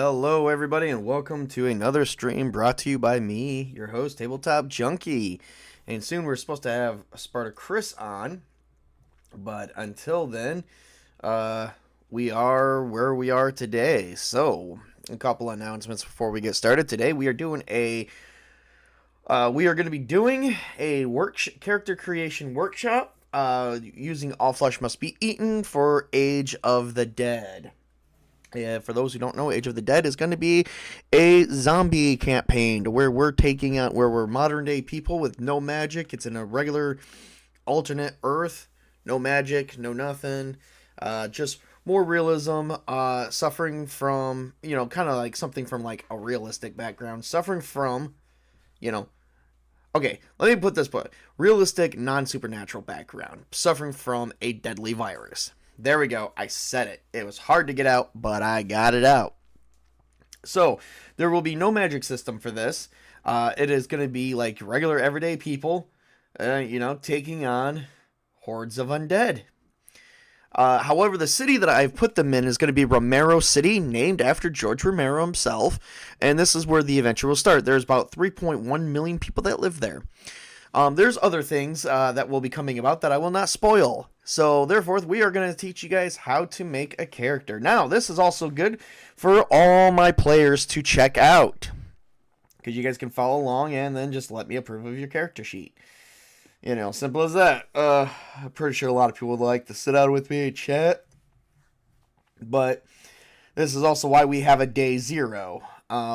Hello, everybody, and welcome to another stream brought to you by me, your host, Tabletop Junkie. And soon we're supposed to have SpartaChris on, but until then, we are where we are today. So, a couple announcements before we get started. Today, we are doing we are going to be doing a character creation workshop using All Flesh Must Be Eaten for Age of the Dead. Yeah, for those who don't know, Age of the Dead is going to be a zombie campaign where we're modern day people with no magic. It's in a regular alternate Earth, no magic, no nothing, just more realism. Suffering from kind of like something from like a realistic background. Suffering from, okay, let me put this realistic, non-supernatural background. Suffering from a deadly virus. There we go. I said it. It was hard to get out, but I got it out. So, there will be no magic system for this. It is going to be like regular everyday people, taking on hordes of undead. However, the city that I've put them in is going to be Romero City, named after George Romero himself. And this is where the adventure will start. There's about 3.1 million people that live there. There's other things that will be coming about that I will not spoil. So, therefore, we are going to teach you guys how to make a character. Now, this is also good for all my players to check out, because you guys can follow along and then just let me approve of your character sheet. Simple as that. I'm pretty sure a lot of people would like to sit down with me and chat. But this is also why we have a day 0.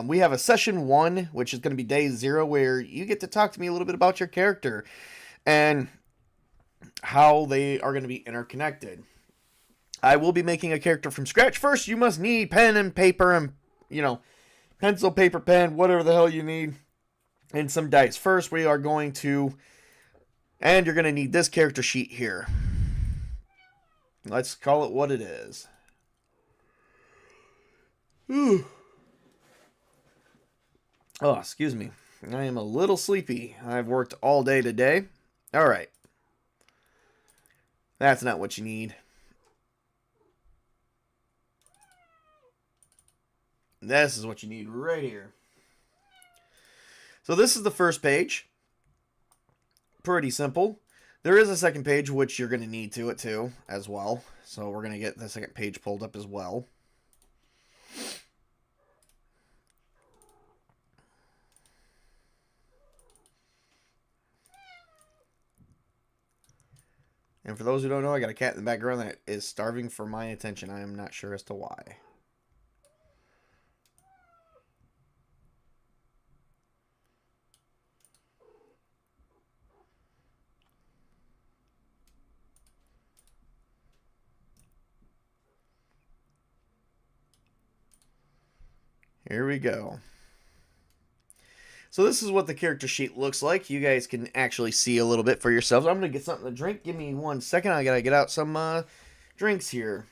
We have a session 1, which is going to be day 0, where you get to talk to me a little bit about your character and how they are going to be interconnected. I will be making a character from scratch. First, you must need pen and paper and, pencil, paper, pen, whatever the hell you need, and some dice. First, we are going to, and you're going to need this character sheet here. Let's call it what it is. Whew. Oh, excuse me. I am a little sleepy. I've worked all day today. All right. That's not what you need. This is what you need right here. So this is the first page. Pretty simple. There is a second page, which you're going to need to it too, as well. So we're going to get the second page pulled up as well. And for those who don't know, I got a cat in the background that is starving for my attention. I am not sure as to why. Here we go. So this is what the character sheet looks like. You guys can actually see a little bit for yourselves. I'm going to get something to drink. Give me 1 second. I got to get out some drinks here.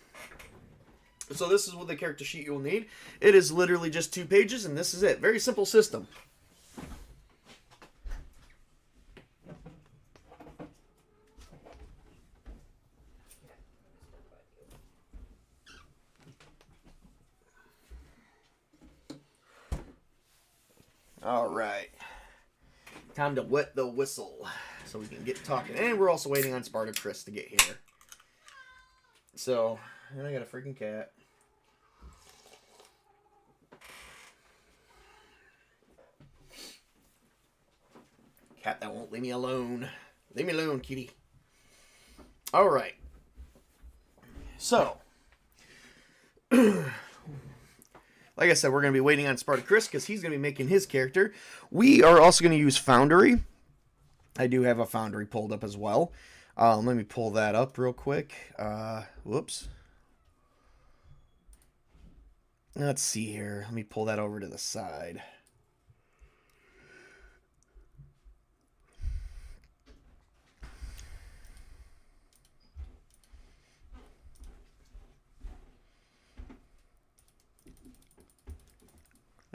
So this is what the character sheet you'll need. It is literally just 2 pages, and this is it. Very simple system. All right. Time to wet the whistle so we can get talking. And we're also waiting on SpartaChris to get here. So, and I got a freaking cat. Cat that won't leave me alone. Leave me alone, kitty. All right. So, like I said, we're going to be waiting on SpartaChris because he's going to be making his character. We are also going to use Foundry. I do have a Foundry pulled up as well. Let me pull that up real quick. Whoops. Let's see here. Let me pull that over to the side.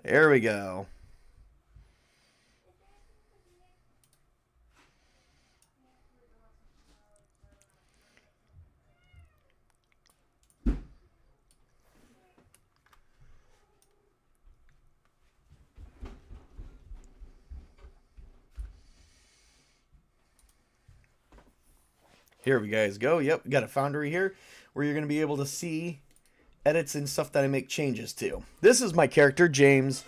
There we go. Here we guys go. Yep, we got a Foundry here where you're going to be able to see edits and stuff that I make changes to. This is my character, James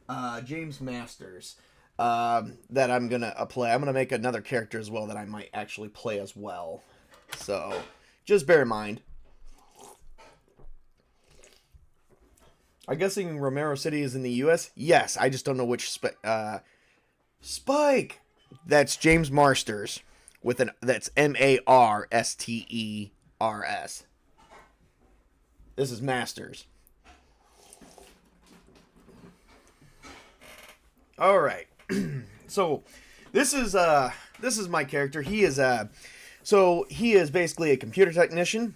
Masters, that I'm going to play. I'm going to make another character as well that I might actually play as well. So, just bear in mind. I'm guessing Romero City is in the U.S.? Yes, I just don't know which Spike! That's James Masters. That's Marsters. This is Masters. All right. So this is my character. He is basically a computer technician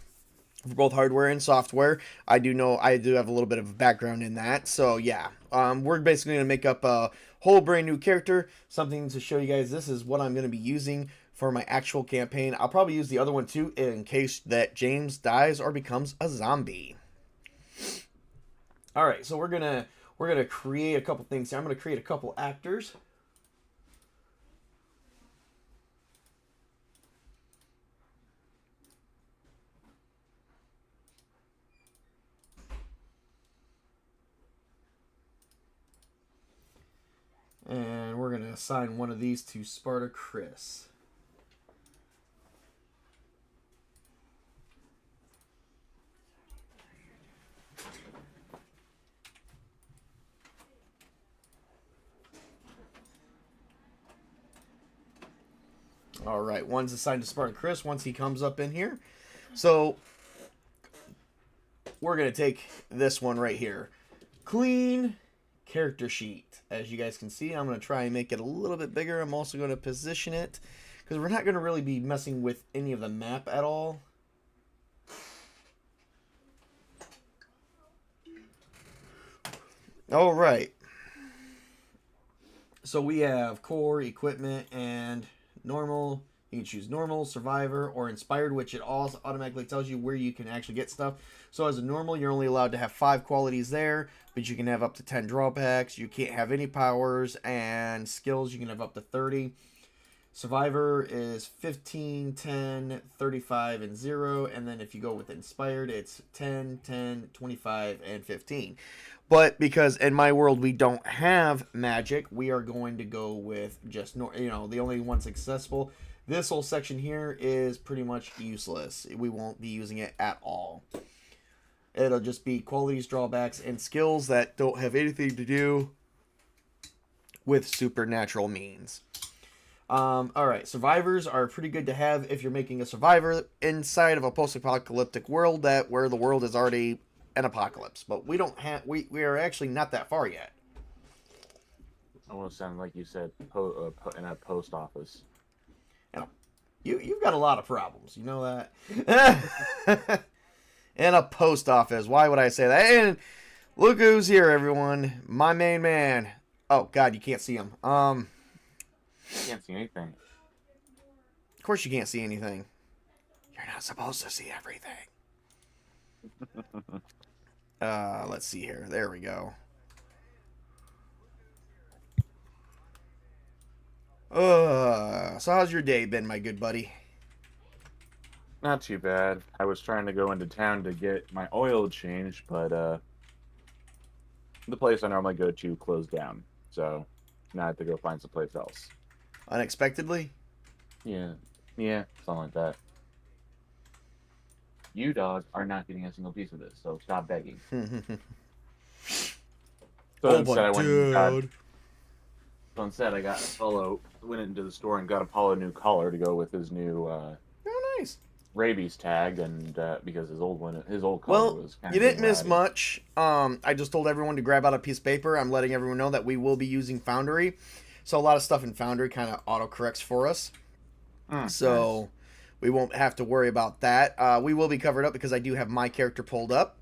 for both hardware and software. I do have a little bit of a background in that. So yeah, we're basically going to make up a whole brand new character, something to show you guys. This is what I'm going to be using for my actual campaign. I'll probably use the other one too in case that James dies or becomes a zombie. All right, so we're gonna create a couple things here. I'm gonna create a couple actors. And we're going to assign one of these to SpartaChris. All right, one's assigned to SpartaChris once he comes up in here. So we're going to take this one right here. Clean character sheet. As you guys can see, I'm going to try and make it a little bit bigger. I'm also going to position it because we're not going to really be messing with any of the map at all. All right. So we have core, equipment, and normal. You can choose normal, survivor, or inspired, which it also automatically tells you where you can actually get stuff. So as a normal, you're only allowed to have 5 qualities there, but you can have up to 10 drawbacks. You can't have any powers, and skills you can have up to 30. Survivor is 15, 10, 35, and 0. And then if you go with inspired, it's 10, 10, 25, and 15. But because in my world we don't have magic, we are going to go with just, the only one successful. This whole section here is pretty much useless. We won't be using it at all. It'll just be qualities, drawbacks, and skills that don't have anything to do with supernatural means. Alright, survivors are pretty good to have if you're making a survivor inside of a post-apocalyptic world where the world is already an apocalypse. But we don't have, we are actually not that far yet. Almost sounded like you said in a post office. You've got a lot of problems, you know that? In a post office. Why would I say that? And look who's here, everyone. My main man. Oh, God, you can't see him. You can't see anything. Of course you can't see anything. You're not supposed to see everything. Let's see here. There we go. So how's your day been, my good buddy? Not too bad. I was trying to go into town to get my oil changed, but the place I normally go to closed down. So now I have to go find someplace else. Unexpectedly? Yeah, something like that. You, dog, are not getting a single piece of this, so stop begging. So instead, I got Apollo, went into the store and got Apollo a new collar to go with his new nice rabies tag, and because his old collar was kind of. You didn't miss much. I just told everyone to grab out a piece of paper. I'm letting everyone know that we will be using Foundry, so a lot of stuff in Foundry kind of autocorrects for us. So nice. We won't have to worry about that. We will be covered up because I do have my character pulled up.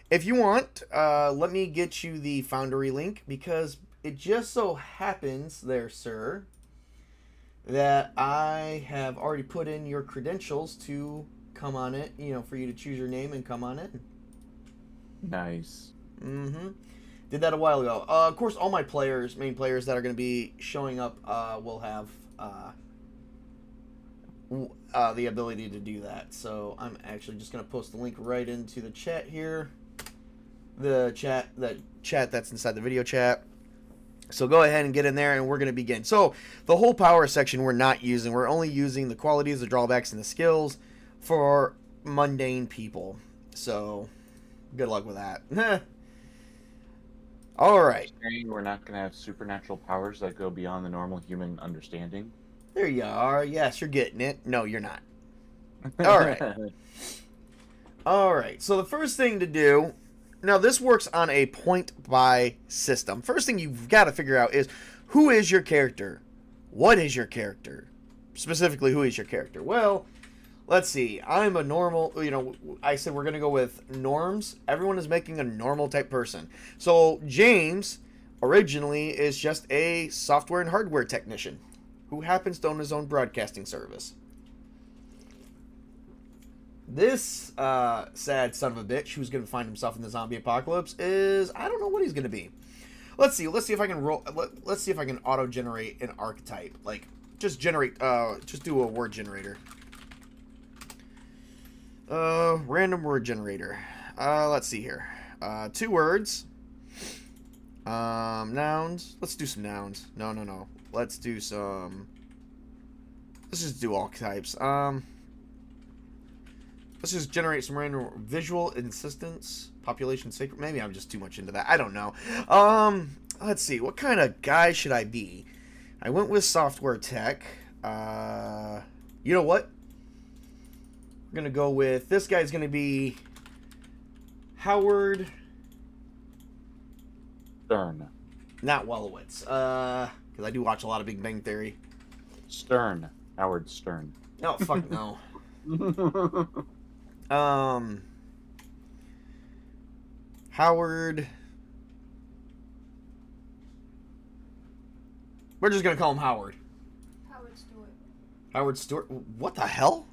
If you want, let me get you the Foundry link because it just so happens there, sir, that I have already put in your credentials to come on it, for you to choose your name and come on it. Nice. Did that a while ago. Of course, all my main players that are going to be showing up will the ability to do that. So I'm actually just going to post the link right into the chat here. The chat that's inside the video chat. So go ahead and get in there, and we're going to begin. So the whole power section we're not using. We're only using the qualities, the drawbacks, and the skills for mundane people. So good luck with that. All right. We're not going to have supernatural powers that go beyond the normal human understanding. There you are. Yes, you're getting it. No, you're not. All right. All right. So the first thing to do... Now, this works on a point-buy system. First thing you've got to figure out is, who is your character? What is your character? Specifically, who is your character? Well, let's see. I'm a normal, I said we're going to go with norms. Everyone is making a normal type person. So, James, originally, is just a software and hardware technician who happens to own his own broadcasting service. This sad son of a bitch who's going to find himself in the zombie apocalypse is, I don't know what he's going to be. Let's see if I can let's see if I can auto generate an archetype. Like, just do a word generator. Random word generator. Let's see here. 2 words. Nouns. Let's do some nouns. No. Let's just do all types. Let's just generate some random visual insistence, population sacred. Maybe I'm just too much into that. I don't know. Let's see. What kind of guy should I be? I went with software tech. You know what? We're going to go with... This guy's going to be... Howard... Stern. Not Wolowitz. Because I do watch a lot of Big Bang Theory. Stern. Howard Stern. Oh, fuck no. Howard. We're just gonna call him Howard. Howard Stewart. Howard Stewart. What the hell?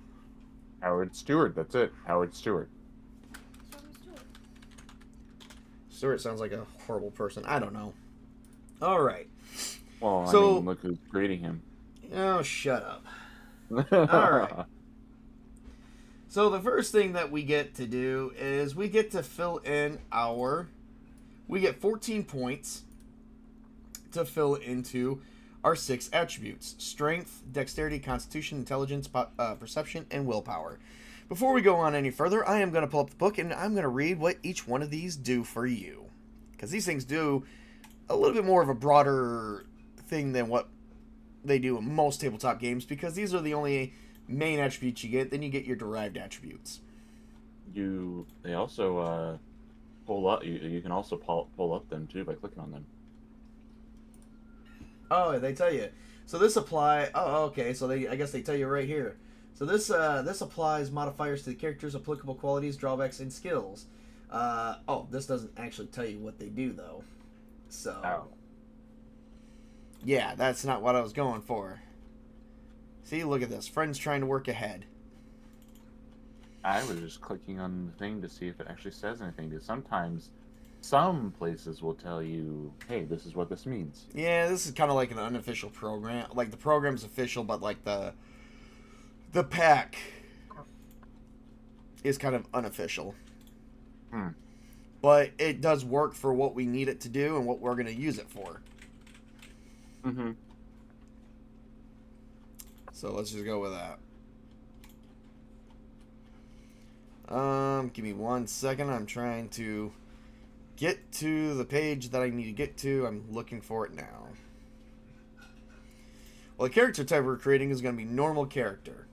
Howard Stewart. That's it. Howard Stewart. Howard Stewart. Stewart sounds like a horrible person. I don't know. All right. Well, So- I mean, look who's creating him. Oh, shut up. All right. So the first thing that we get to do is we get to fill in we get 14 points to fill into our 6 attributes: strength, dexterity, constitution, intelligence, perception, and willpower. Before we go on any further, I am going to pull up the book and I'm going to read what each one of these do for you. Because these things do a little bit more of a broader thing than what they do in most tabletop games, because these are the only main attributes you get. Then you get your derived attributes. They also pull up. You can also pull up them too by clicking on them. Oh, they tell you. So this apply. Oh, okay. So I guess they tell you right here. So this applies modifiers to the character's applicable qualities, drawbacks, and skills. This doesn't actually tell you what they do though. So. Oh. Yeah, that's not what I was going for. See, look at this. Friends trying to work ahead. I was just clicking on the thing to see if it actually says anything. Because sometimes some places will tell you, hey, this is what this means. Yeah, this is kind of like an unofficial program. Like, the program's official, but like the pack is kind of unofficial. But it does work for what we need it to do and what we're going to use it for. Mm-hmm. So let's just go with that. Give me 1 second. I'm trying to get to the page that I need to get to. I'm looking for it now. Well, the character type we're creating is going to be normal character.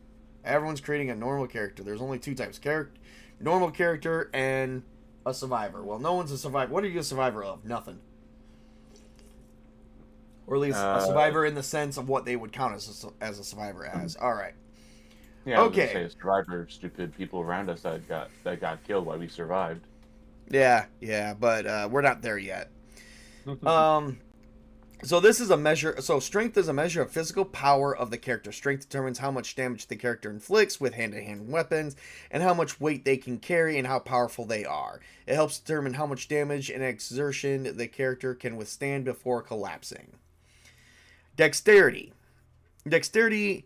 Everyone's creating a normal character. There's only 2 types: normal character and a survivor. Well, no one's a survivor. What are you a survivor of? Nothing. Or at least a survivor in the sense of what they would count as a survivor as. All right. Yeah. Okay. Say a survivor, stupid people around us that got killed while we survived. Yeah, but we're not there yet. So this is a measure. So strength is a measure of physical power of the character. Strength determines how much damage the character inflicts with hand-to-hand weapons, and how much weight they can carry, and how powerful they are. It helps determine how much damage and exertion the character can withstand before collapsing. Dexterity. Dexterity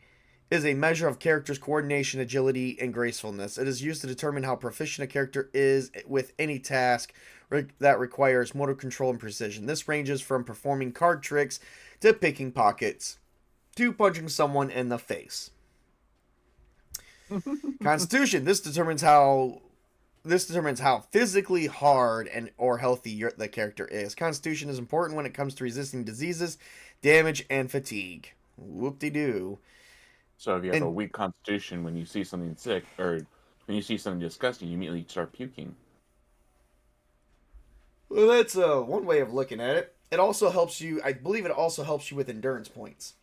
is a measure of character's coordination, agility, and gracefulness. It is used to determine how proficient a character is with any task that requires motor control and precision. This ranges from performing card tricks to picking pockets to punching someone in the face. Constitution. This determines how physically hard and or healthy the character is. Constitution is important when it comes to resisting diseases, damage, and fatigue. Whoop-de-doo. So if you have a weak constitution, when you see something sick or when you see something disgusting, you immediately start puking. Well, that's one way of looking at it. It also helps you, I believe it also helps you with endurance points,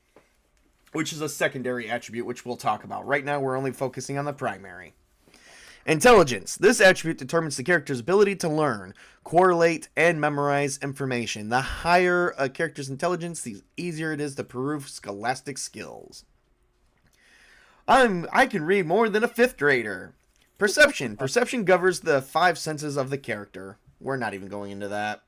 which is a secondary attribute, which we'll talk about. Right now, we're only focusing on the primary. Intelligence. This attribute determines the character's ability to learn, correlate, and memorize information. The higher a character's intelligence, the easier it is to prove scholastic skills. I can read more than a 5th grader. Perception. Perception governs the 5 senses of the character. We're not even going into that.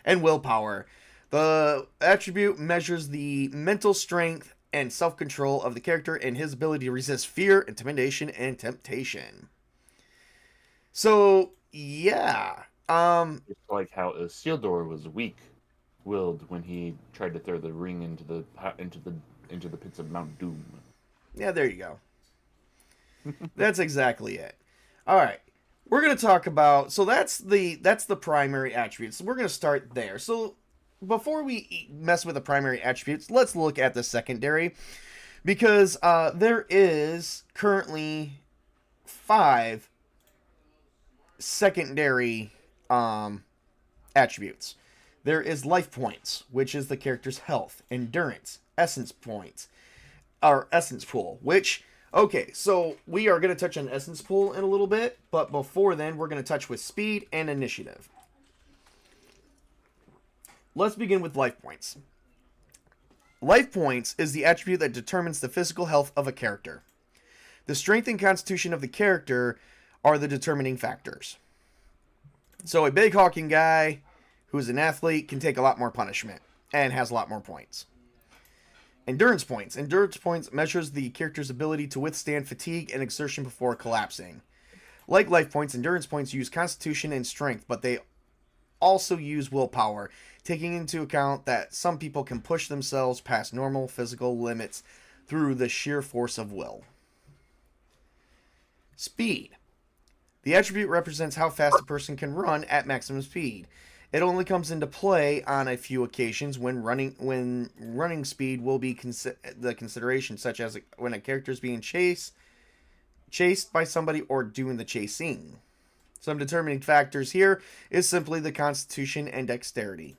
And willpower. The attribute measures the mental strength and self-control of the character and his ability to resist fear, intimidation, and temptation. So, yeah. It's like how Isildur was weak-willed when he tried to throw the ring into the pits of Mount Doom. Yeah, there you go. That's exactly it. All right. We're going to talk about, so that's the primary attributes. So we're going to start there. So before we mess with the primary attributes, let's look at the secondary, because there is currently 5 secondary attributes. There is life points, which is the character's health, endurance, essence points, or essence pool, which, okay, so we are going to touch on essence pool in a little bit, but before then, we're going to touch with speed and initiative. Let's begin with life points. Life points is the attribute that determines the physical health of a character. The strength and constitution of the character are the determining factors. So a big hulking guy who's an athlete can take a lot more punishment and has a lot more points. Endurance points. Endurance points measures the character's ability to withstand fatigue and exertion before collapsing. Like life points, endurance points use constitution and strength, but they also use willpower, taking into account that some people can push themselves past normal physical limits through the sheer force of will. Speed. The attribute represents how fast a person can run at maximum speed. It only comes into play on a few occasions when running speed will be the consideration, such as when a character is being chased by somebody or doing the chasing. Some determining factors here is simply the constitution and dexterity.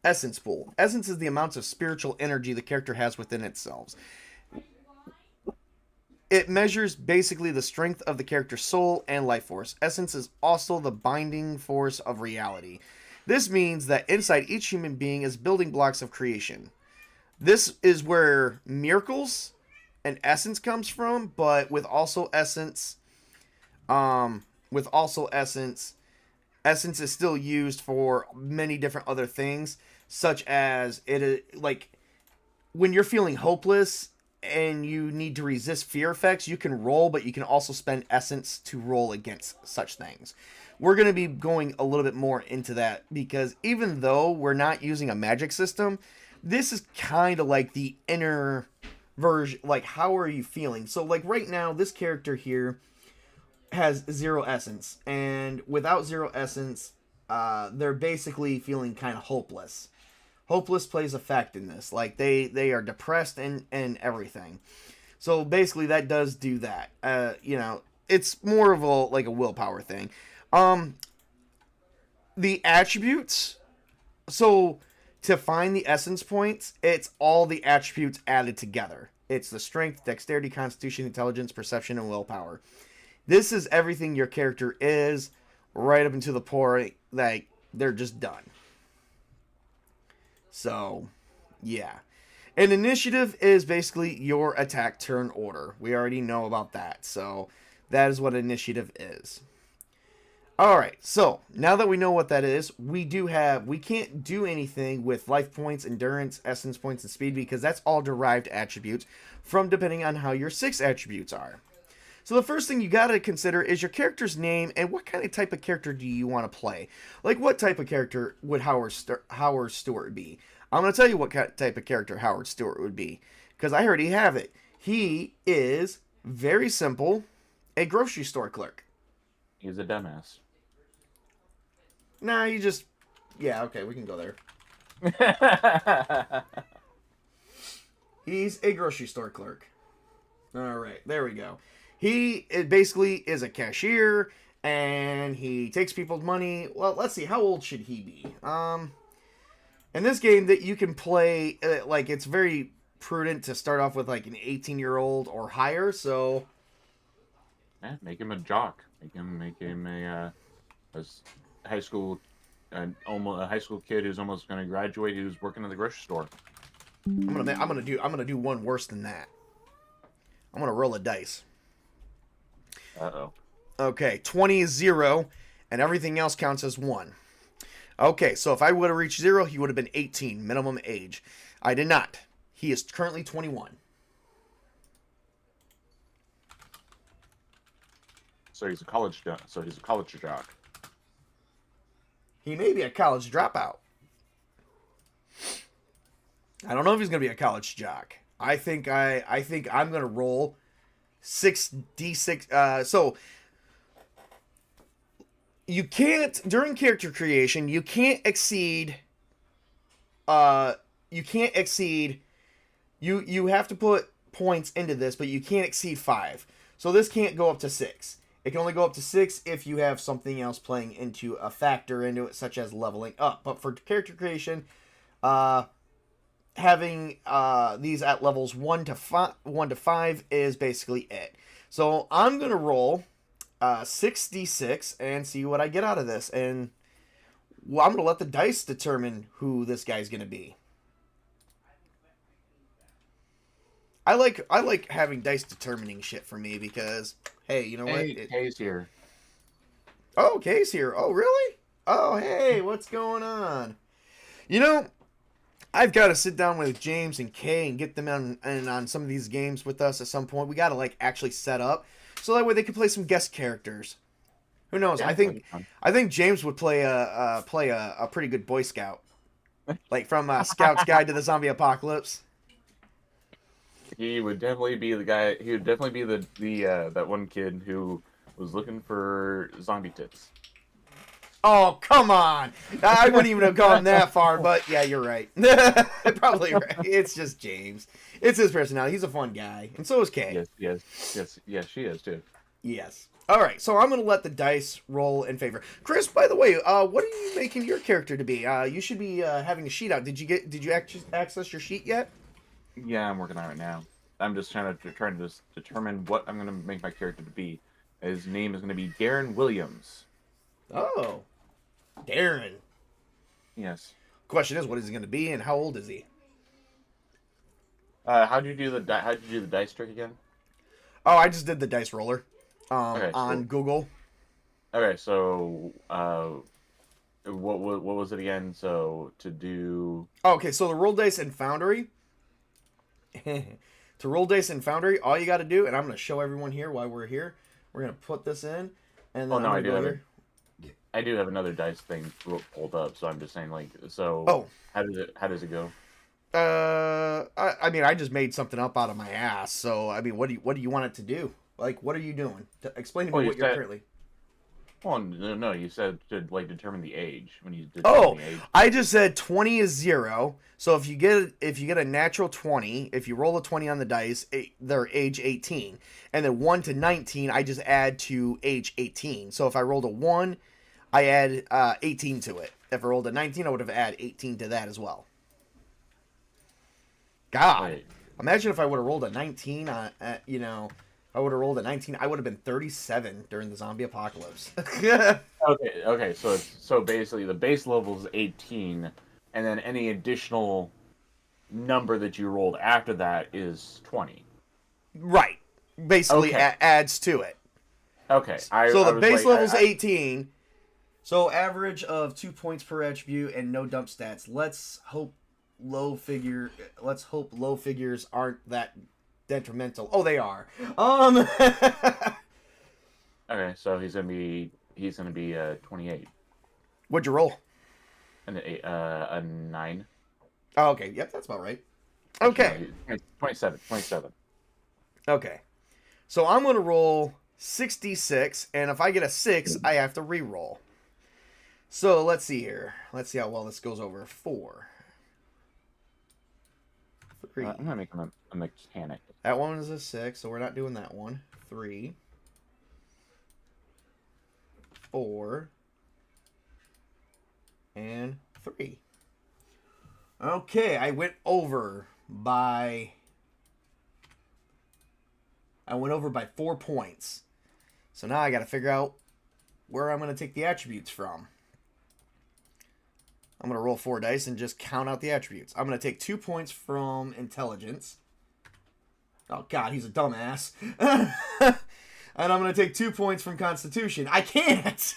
Essence pool. Essence is the amounts of spiritual energy the character has within itself. It measures basically the strength of the character's soul and life force. Essence is also the binding force of reality. This means that inside each human being is building blocks of creation. This is where miracles and essence comes from, but with also essence, essence is still used for many different other things, such as like when you're feeling hopeless and you need to resist fear effects, you can roll, but you can also spend essence to roll against such things. We're going to be going a little bit more into that, because even though we're not using a magic system, this is kind of like the inner version, like how are you feeling? So like right now, this character here has 0 essence, and without 0 essence, they're basically feeling kind of hopeless. Hopeless plays a fact in this. Like they are depressed and everything. So basically that does do that. It's more of a willpower thing. The attributes. So to find the essence points, it's all the attributes added together. It's the strength, dexterity, constitution, intelligence, perception, and willpower. This is everything your character is, right up until the point like they're just done. So, yeah. And initiative is basically your attack turn order. We already know about that. So, that is what initiative is. All right, so now that we know what that is, we can't do anything with life points, endurance, essence points, and speed because that's all derived attributes from depending on how your 6 attributes are. So the first thing you got to consider is your character's name and what kind of type of character do you want to play. Like what type of character would Howard Stewart be? I'm going to tell you what type of character Howard Stewart would be because I already have it. He is very simple, a grocery store clerk. He's a dumbass. Nah, you just... Yeah, okay, we can go there. He's a grocery store clerk. Alright, there we go. He basically is a cashier, and he takes people's money. Well, let's see, how old should he be? In this game that you can play, like, it's very prudent to start off with, like, an 18-year-old or higher, so... Yeah, make him a jock. Make him a high school, almost a high school kid who's almost going to graduate, who's working in the grocery store. I'm gonna do one worse than that. I'm gonna roll a dice. Uh-oh. Okay, 20 is 0, and everything else counts as 1. Okay, so if I would have reached 0, he would have been 18, minimum age. I did not. He is currently 21. So he's a college jock. He may be a college dropout. I don't know if he's going to be a college jock. I think I'm going to roll 6d6. So you can't, during character creation, you can't exceed you have to put points into this, but you can't exceed 5. So this can't go up to 6. It can only go up to 6 if you have something else playing into a factor into it, such as leveling up. But for character creation, having these at levels 1 to 5 is basically it. So I'm going to roll 6d6 and see what I get out of this. And well, I'm going to let the dice determine who this guy's going to be. I like having dice determining shit for me because, hey, you know what? Kay's here. Oh, Kay's here. Oh, really? Oh, hey, what's going on? You know, I've got to sit down with James and Kay and get them on some of these games with us at some point. We got to, like, actually set up so that way they can play some guest characters. Who knows? Yeah, I think James would play a pretty good Boy Scout. Like from Scout's Guide to the Zombie Apocalypse. He would definitely be the guy. He would definitely be the that one kid who was looking for zombie tits. Oh, come on! I wouldn't even have gone that far, but yeah, you're right. Probably right. It's just James. It's his personality. He's a fun guy, and so is Kay. Yes, she is too. Yes. All right, so I'm going to let the dice roll in favor. Chris, by the way, what are you making your character to be? You should be having a sheet out. Did you access your sheet yet? Yeah, I'm working on it now. I'm just trying to just determine what I'm going to make my character to be. His name is going to be Darren Williams. Oh, Darren. Yes. Question is, what is he going to be, and how old is he? How'd you do the dice trick again? Oh, I just did the dice roller Okay, on Google. Okay, so what was it again? So to do. Oh, okay, so the roll dice in Foundry. To roll dice in Foundry, all you got to do, and I'm going to show everyone here why we're here. We're going to put this in, and then I do have another dice thing pulled up, so I'm just saying, like, so. Oh. How does it go? I mean, I just made something up out of my ass. So, I mean, what do you want it to do? Like, what are you doing? Explain to me what you're currently. Well, no, you said to like determine the age when you did. Oh, the age. I just said 20 is 0. So if you get a natural 20, if you roll a 20 on the dice, they're age 18, and then 1 to 19, I just add to age 18. So if I rolled a 1, I add 18 to it. If I rolled a 19, I would have added 18 to that as well. God, Right. Imagine if I would have rolled a 19 on, I would have rolled a 19. I would have been 37 during the zombie apocalypse. Okay. So basically, the base level is 18, and then any additional number that you rolled after that is 20. Right. Basically Okay. adds to it. Okay. So the base level's 18, So average of 2 points per attribute and no dump stats. Let's hope low figures aren't that detrimental. Oh, they are. Okay, so he's gonna be 28 What'd you roll? and a 9. Oh, okay. Yep, that's about right. Okay. No, 27. Okay. So I'm going to roll 66, and if I get a 6, I have to re-roll. So let's see here. Let's see how well this goes over. 4. 3. I'm gonna make him a mechanic. That one is a 6, so we're not doing that one. 3. 4. And 3. Okay, I went over by 4 points. So now I got to figure out where I'm going to take the attributes from. I'm going to roll 4 dice and just count out the attributes. I'm going to take 2 points from intelligence. Oh, God, he's a dumbass. And I'm going to take 2 points from constitution. I can't!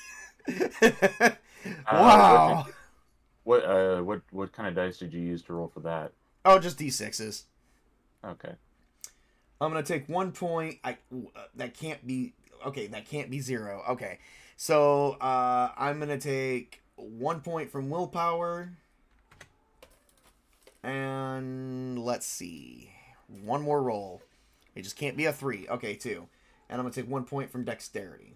Wow. What kind of dice did you use to roll for that? Oh, just D6s. Okay. I'm going to take 1 point. That can't be... Okay, that can't be 0. Okay. So, I'm going to take 1 point from willpower. And let's see. One more roll. It just can't be a 3. Okay, 2. And I'm going to take 1 point from dexterity.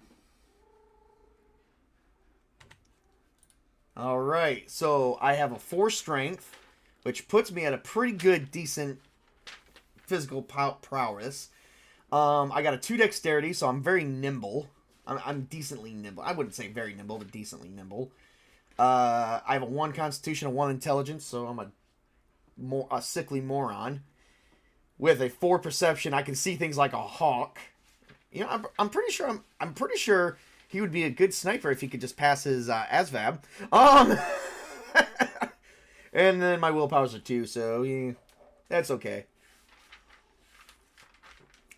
All right. So, I have a 4 strength, which puts me at a pretty good, decent physical prowess. I got a 2 dexterity, so I'm very nimble. I'm decently nimble. I wouldn't say very nimble, but decently nimble. I have a 1 constitution, a 1 intelligence, so I'm a sickly moron. With a 4 perception, I can see things like a hawk. You know, I'm pretty sure he would be a good sniper if he could just pass his ASVAB. And then my willpower's a 2, so yeah, that's okay.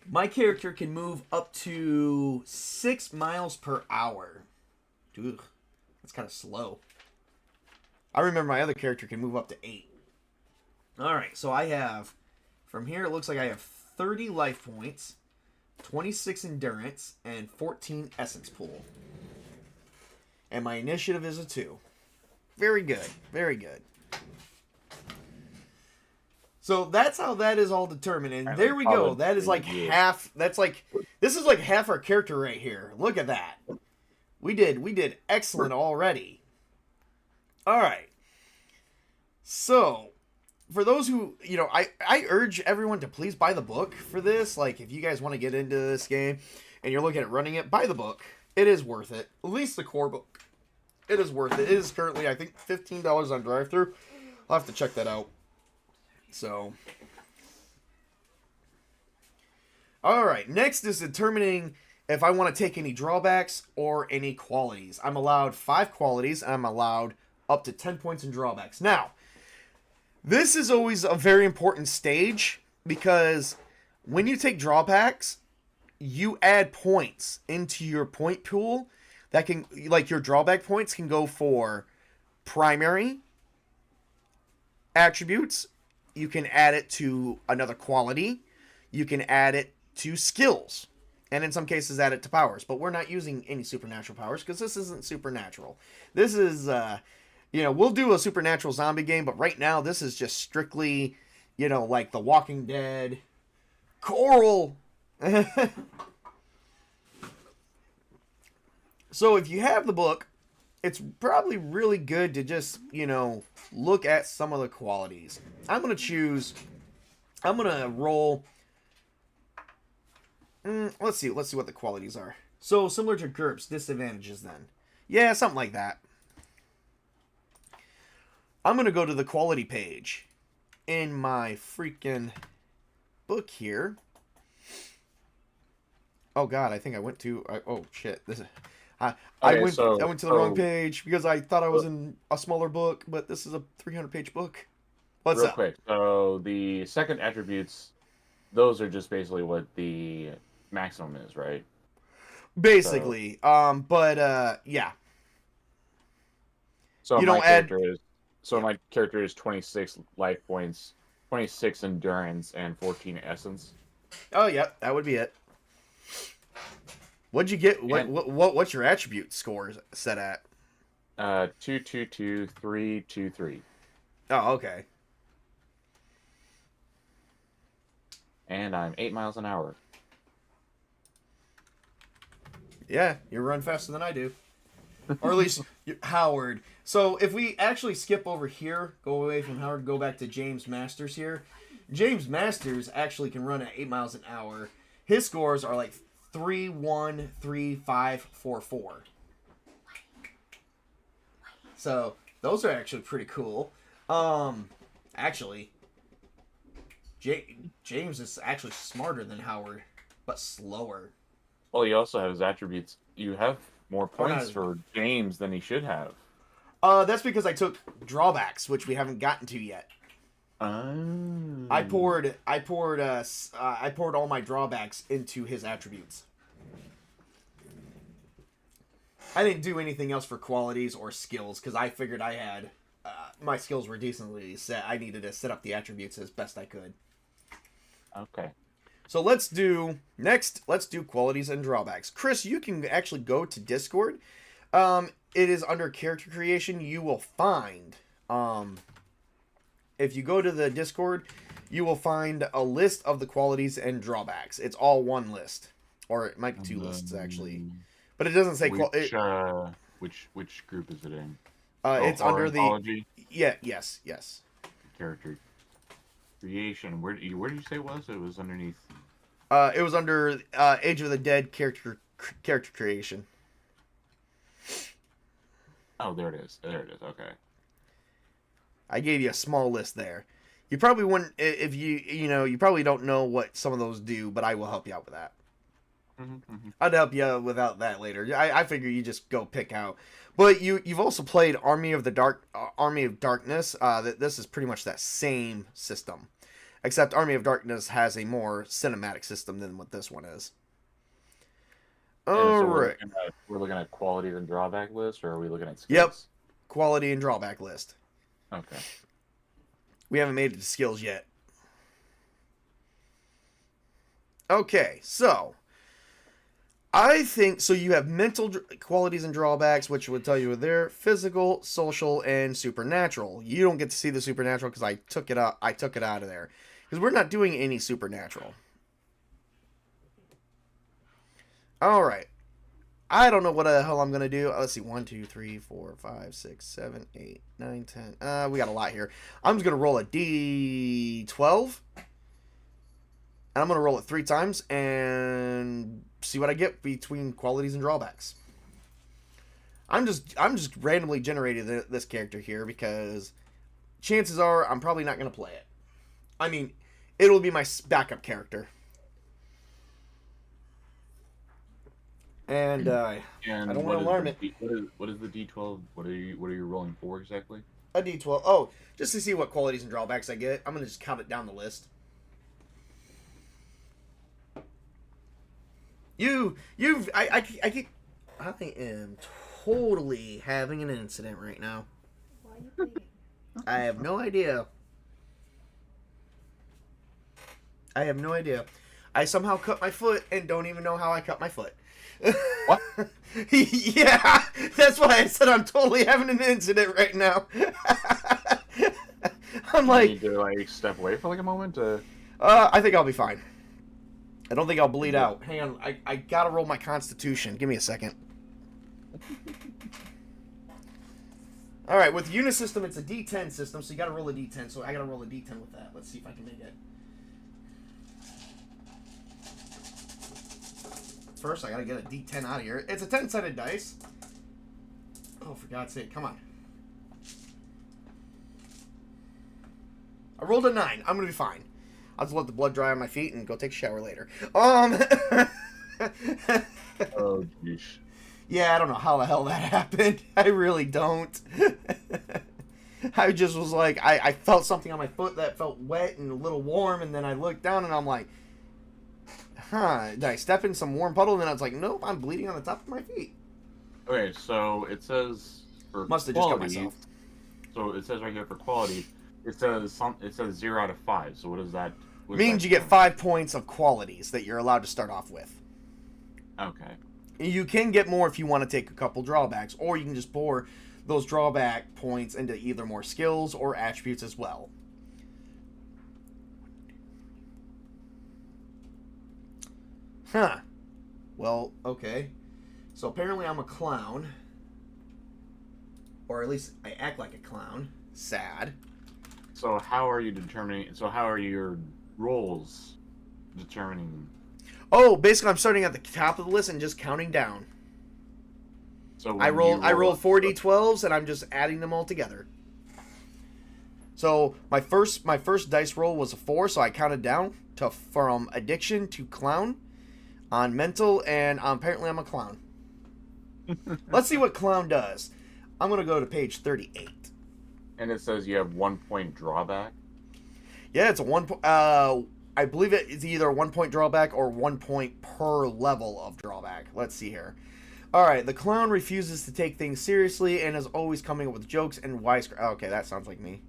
My character can move up to 6 miles per hour. Ugh, that's kind of slow. I remember my other character can move up to 8. Alright, so I have... From here, it looks like I have 30 life points, 26 endurance, and 14 essence pool. And my initiative is a 2. Very good. Very good. So that's how that is all determined. And there we go. That is like half. That's like, this is like half our character right here. Look at that. We did excellent already. All right. So, for those who, you know, I urge everyone to please buy the book for this. Like, if you guys want to get into this game and you're looking at running it, buy the book. It is worth it. At least the core book. It is worth it. It is currently, I think, $15 on drive-thru. I'll have to check that out. So, all right. Next is determining if I want to take any drawbacks or any qualities. I'm allowed 5 qualities. And I'm allowed up to 10 points in drawbacks. Now, this is always a very important stage because when you take drawbacks, you add points into your point pool that can, like, your drawback points can go for primary attributes. You can add it to another quality. You can add it to skills. And in some cases, add it to powers. But we're not using any supernatural powers because this isn't supernatural. This is, you know, we'll do a supernatural zombie game, but right now this is just strictly, you know, like The Walking Dead. Coral! So if you have the book, it's probably really good to just, you know, look at some of the qualities. I'm going to roll. Let's see what the qualities are. So similar to GURPS, disadvantages then. Yeah, something like that. I'm going to go to the quality page in my freaking book here. Oh God, I think I went to, oh shit. I went to the wrong page because I thought I was in a smaller book, but this is a 300-page book. What's Real up? quick. So the second attributes, those are just basically what the maximum is, right? Basically, yeah. So You my don't add. character is my character is 26 life points, 26 endurance, and 14 essence. Oh, yeah, that would be it. What'd you get? And What's your attribute score set at? 2, 2, 2, 3, 2, 3. Oh, okay. And I'm 8 miles an hour. Yeah, you run faster than I do. Or at least Howard. So if we actually skip over here, go away from Howard, go back to James Masters here. James Masters actually can run at 8 miles an hour. His scores are like 3, 1, 3, 5, 4, 4. So those are actually pretty cool. Actually, James is actually smarter than Howard, but slower. Well, he also has attributes. You have more Oh, no. points for James than he should have. That's because I took drawbacks, which we haven't gotten to yet. Oh. I poured all my drawbacks into his attributes. I didn't do anything else for qualities or skills because I figured I had my skills were decently set. I needed to set up the attributes as best I could. Okay. So let's do qualities and drawbacks. Chris, you can actually go to Discord. It is under character creation. You will find, if you go to the Discord, you will find a list of the qualities and drawbacks. It's all one list, or it might be two lists actually, but it doesn't say which group is it in? It's under the Ornithology? yes. Character creation. Where did you say it was? It was underneath. It was under Age of the Dead character creation. Oh, there it is. Okay. I gave you a small list there. You probably wouldn't if you probably don't know what some of those do, but I will help you out with that. I'd help you out without that later. I figure you just go pick out. But you've also played Army of Darkness. This is pretty much that same system, except Army of Darkness has a more cinematic system than what this one is. All right. We're looking at qualities and drawback list, or are we looking at skills? Yep. Quality and drawback list. Okay. We haven't made it to skills yet. Okay, so I think so. You have mental qualities and drawbacks, which would tell you they're physical, social, and supernatural. You don't get to see the supernatural because I took it out. I took it out of there because we're not doing any supernatural. All right. I don't know what the hell I'm gonna do. Let's see. 1, 2, 3, 4, 5, 6, 7, 8, 9, 10. We got a lot here. I'm just gonna roll a D12. And I'm going to roll it 3 times and see what I get between qualities and drawbacks. I'm just randomly generating this character here because chances are I'm probably not going to play it. I mean, it'll be my backup character. And I don't want to alarm it. What is the D12? What are you rolling for exactly? A D12. Oh, just to see what qualities and drawbacks I get. I'm going to just count it down the list. I am totally having an incident right now. Why are you bleeding? I have no idea. I somehow cut my foot and don't even know how I cut my foot. What? Yeah, that's why I said I'm totally having an incident right now. I'm like, you need to step away for a moment. I think I'll be fine. I don't think I'll bleed out. Hang on, I gotta roll my Constitution. Give me a second. Alright, with the Unisystem, it's a D10 system, so you gotta roll a D10. So I gotta roll a D10 with that. Let's see if I can make it. First, I gotta get a D10 out of here. It's a 10-sided dice. Oh, for God's sake, come on. I rolled a 9. I'm gonna be fine. I'll just let the blood dry on my feet and go take a shower later. Oh, jeez. Yeah, I don't know how the hell that happened. I really don't. I just was like, I felt something on my foot that felt wet and a little warm, and then I looked down and I'm like, did I step in some warm puddle? And then I was like, nope, I'm bleeding on the top of my feet. Okay, so it says For Must have just got quality, myself. so it says right here for quality, it says 0 out of 5. So what does that? Means you get 5 points of qualities that you're allowed to start off with. Okay. You can get more if you want to take a couple drawbacks, or you can just pour those drawback points into either more skills or attributes as well. Huh. Well, okay. So apparently I'm a clown. Or at least I act like a clown. Sad. So how are you determining? So how are your roles determining? Oh, basically I'm starting at the top of the list and just counting down. So I rolled 4d12s and I'm just adding them all together. So my first dice roll was a 4, so I counted down to from addiction to clown on mental, and apparently I'm a clown. Let's see what clown does. I'm gonna go to page 38. And it says you have 1 point drawback. Yeah, it's a 1 point. I believe it's either a 1 point drawback or 1 point per level of drawback. Let's see here. All right, the clown refuses to take things seriously and is always coming up with jokes and wisecracks. Okay, that sounds like me.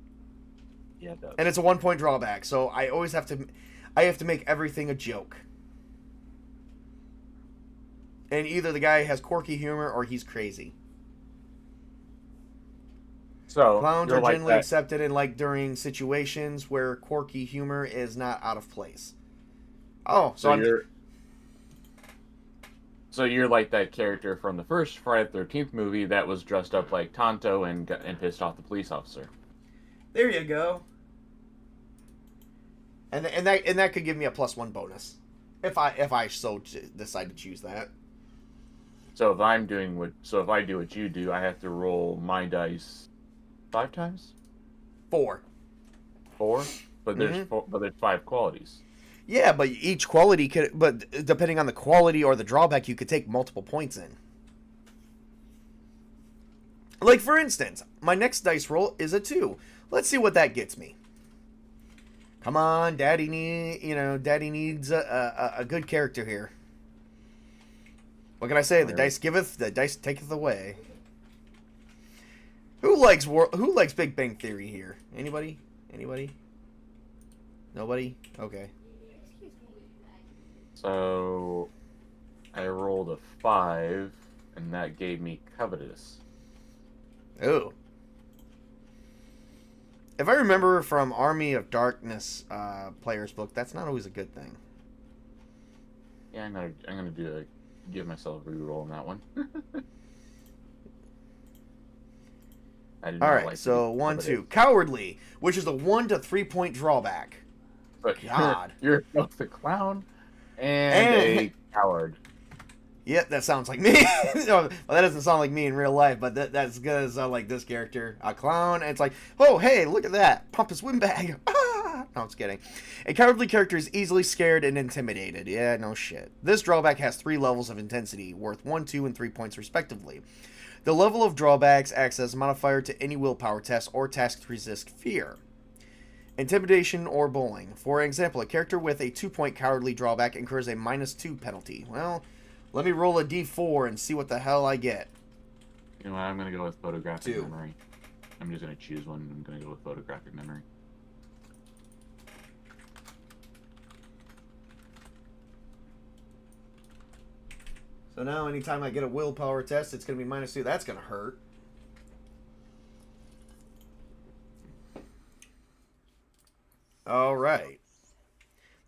Yeah, it does. And it's a 1 point drawback, so I always have to make everything a joke. And either the guy has quirky humor or he's crazy. So Clowns you're are like generally that. accepted in during situations where quirky humor is not out of place. Oh, So you're like that character from the first Friday the 13th movie that was dressed up like Tonto and pissed off the police officer. there you go. And that could give me a +1 bonus if I so decide to choose that. So if I do what you do, I have to roll my dice 5 times? 4. 4? But there's but there's 5 qualities. Yeah, but each quality could. But depending on the quality or the drawback, you could take multiple points in. Like for instance, my next dice roll is a 2. Let's see what that gets me. Come on, Daddy needs a good character here. What can I say? The dice giveth, the dice taketh away. Who likes Big Bang Theory here? Anybody? Nobody? Okay. So I rolled a 5, and that gave me covetous. Ooh. If I remember from Army of Darkness player's book, that's not always a good thing. Yeah, I'm gonna give myself a reroll on that one. All right, so 1, 2, cowardly, which is a 1 to 3 point drawback. But God. you're both a clown and a coward. Yeah, that sounds like me. Well, that doesn't sound like me in real life, but that's gonna sound like this character. A clown, and it's like, oh, hey, look at that. Pump his windbag. Ah! No, I'm just kidding. A cowardly character is easily scared and intimidated. Yeah, no shit. This drawback has 3 levels of intensity, worth 1, 2, and 3 points respectively. The level of drawbacks acts as a modifier to any willpower test or task to resist fear. Intimidation or bullying. For example, a character with a 2 point cowardly drawback incurs a -2 penalty. Well, let me roll a d4 and see what the hell I get. You know what? I'm gonna go with photographic 2. memory. I'm just gonna choose one. I'm gonna go with photographic memory. So now anytime I get a willpower test, it's going to be -2. That's going to hurt. All right.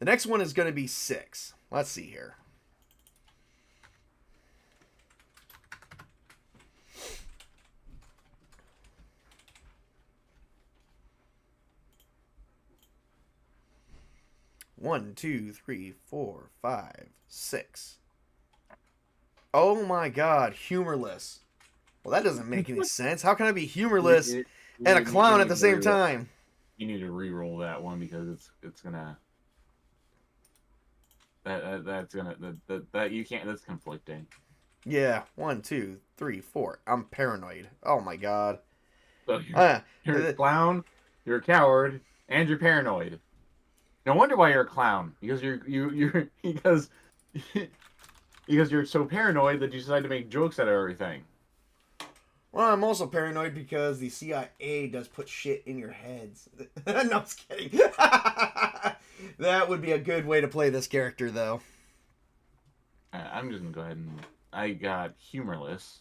The next one is going to be 6. Let's see here. One, 2, 3, 4, 5, 6. Oh my god, humorless. Well, that doesn't make any sense. How can I be humorless and a clown at the same time? You need to re-roll that one because it's gonna that's gonna that you can't. That's conflicting. Yeah, 1, 2, 3, 4. I'm paranoid. Oh my god. So you're a clown, you're a coward, and you're paranoid. No wonder why you're a clown, because you're because you're so paranoid that you decide to make jokes out of everything. Well, I'm also paranoid because the CIA does put shit in your heads. No, I'm just kidding. That would be a good way to play this character, though. I'm just gonna go ahead and I got humorless.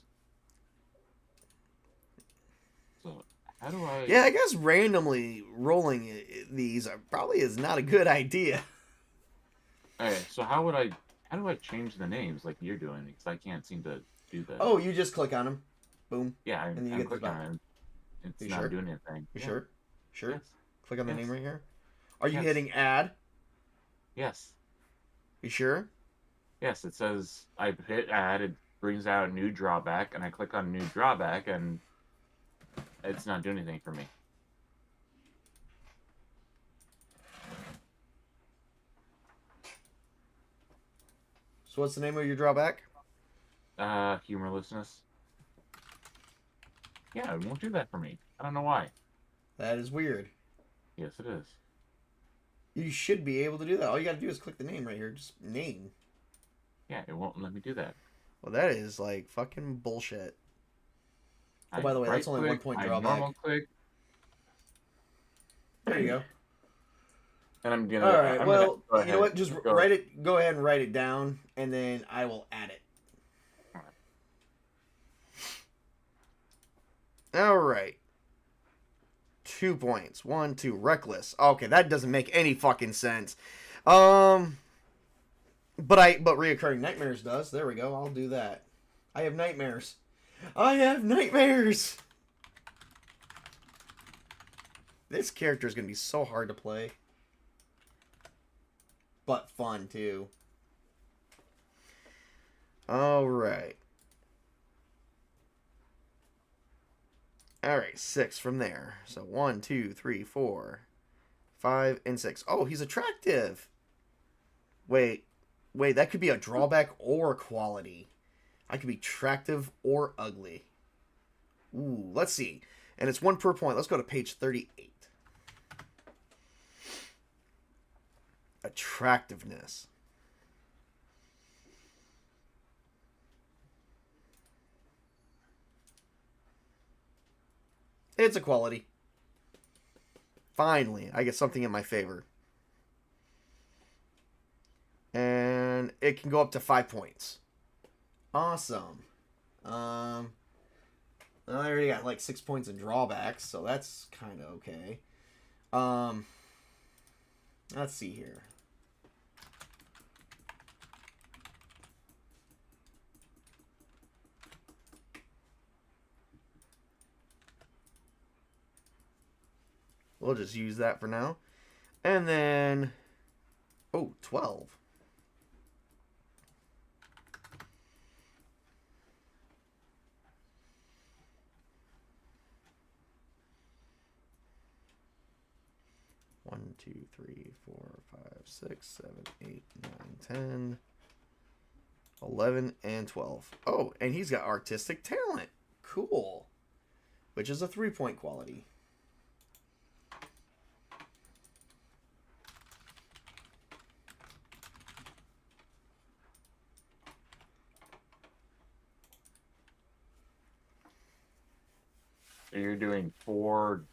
So how do I? Yeah, I guess randomly rolling these probably is not a good idea. Okay, so how would I? How do I change the names like you're doing? Because I can't seem to do that. Oh, you just click on them. Boom. Yeah, And then you I'm get this clicking back. on it. It's You not sure? doing anything. You Yeah. sure? Sure? Yes. Click on the Yes. name right here. Are you Yes. hitting add? Yes. You sure? Yes. It says I hit add. It brings out a new drawback, and I click on new drawback, and it's not doing anything for me. So what's the name of your drawback? Humorlessness. Yeah, it won't do that for me. I don't know why. That is weird. Yes, it is. You should be able to do that. All you got to do is click the name right here. Just name. Yeah, it won't let me do that. Well, that is like fucking bullshit. Oh, I by the way, that's only right-click, 1 point I drawback. normal click, There you go. and I'm gonna. All right. I'm Well, gonna you know what? Just go. write it. Go ahead and write it down, and then I will add it. All right. 2 points. 1, 2. Reckless. Okay, that doesn't make any fucking sense. But reoccurring nightmares does. There we go. I'll do that. I have nightmares. I have nightmares. This character is gonna be so hard to play, but fun too. All right. All right, 6 from there. So 1, 2, 3, 4, 5, and 6. Oh, he's attractive. Wait, that could be a drawback or a quality. I could be attractive or ugly. Ooh, let's see. And it's 1 per point. Let's go to page 38. Attractiveness. It's a quality. Finally, I get something in my favor. And it can go up to 5 points. Awesome. I already got like 6 points in drawbacks, so that's kind of okay. Let's see here. We'll just use that for now. And then, oh, 12. One, 2, 3, 4, 5, 6, 7, 8, 9, 10, 11, and 12. Oh, and he's got artistic talent. Cool. Which is a 3-point quality. So you're doing 4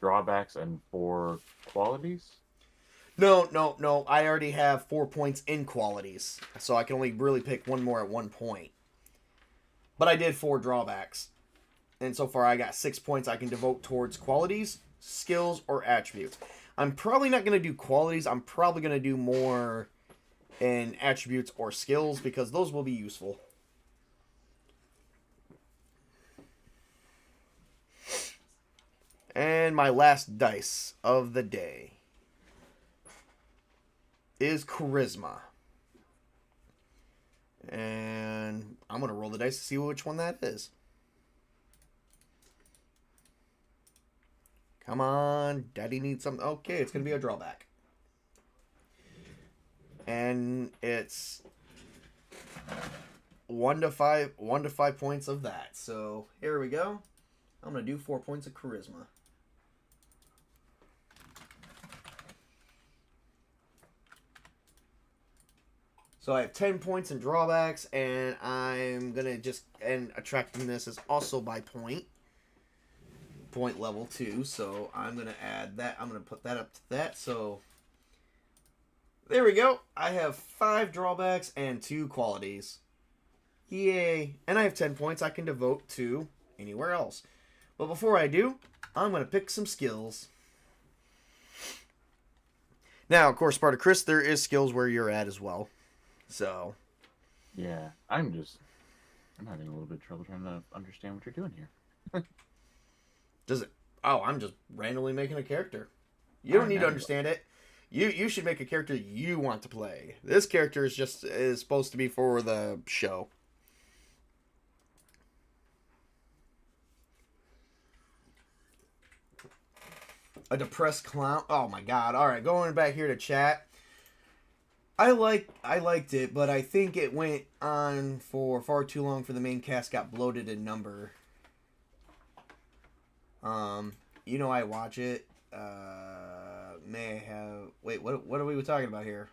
drawbacks and 4 qualities? No. I already have 4 points in qualities. So I can only really pick one more at 1 point. But I did 4 drawbacks. And so far I got 6 points I can devote towards qualities, skills, or attributes. I'm probably not going to do qualities. I'm probably going to do more in attributes or skills because those will be useful. And my last dice of the day is charisma. And I'm going to roll the dice to see which one that is. Come on, Daddy needs something. Okay, it's going to be a drawback. And it's 1 to 5 points of that. So here we go. I'm going to do 4 points of charisma. So I have 10 points in drawbacks, and I'm going to and attractiveness is also by point level too. So I'm going to add that. I'm going to put that up to that. So there we go. I have 5 drawbacks and 2 qualities. Yay. And I have 10 points I can devote to anywhere else. But before I do, I'm going to pick some skills. Now, of course, SpartaChris, there is skills where you're at as well. So. Yeah, I'm having a little bit of trouble trying to understand what you're doing here. Does it? Oh, I'm just randomly making a character. You don't need to understand it. You should make a character you want to play. This character is supposed to be for the show. A depressed clown. Oh my god. All right, going back here to chat. I liked it, but I think it went on for far too long for the main cast got bloated in number. You know I watch it. May I have wait, what are we talking about here?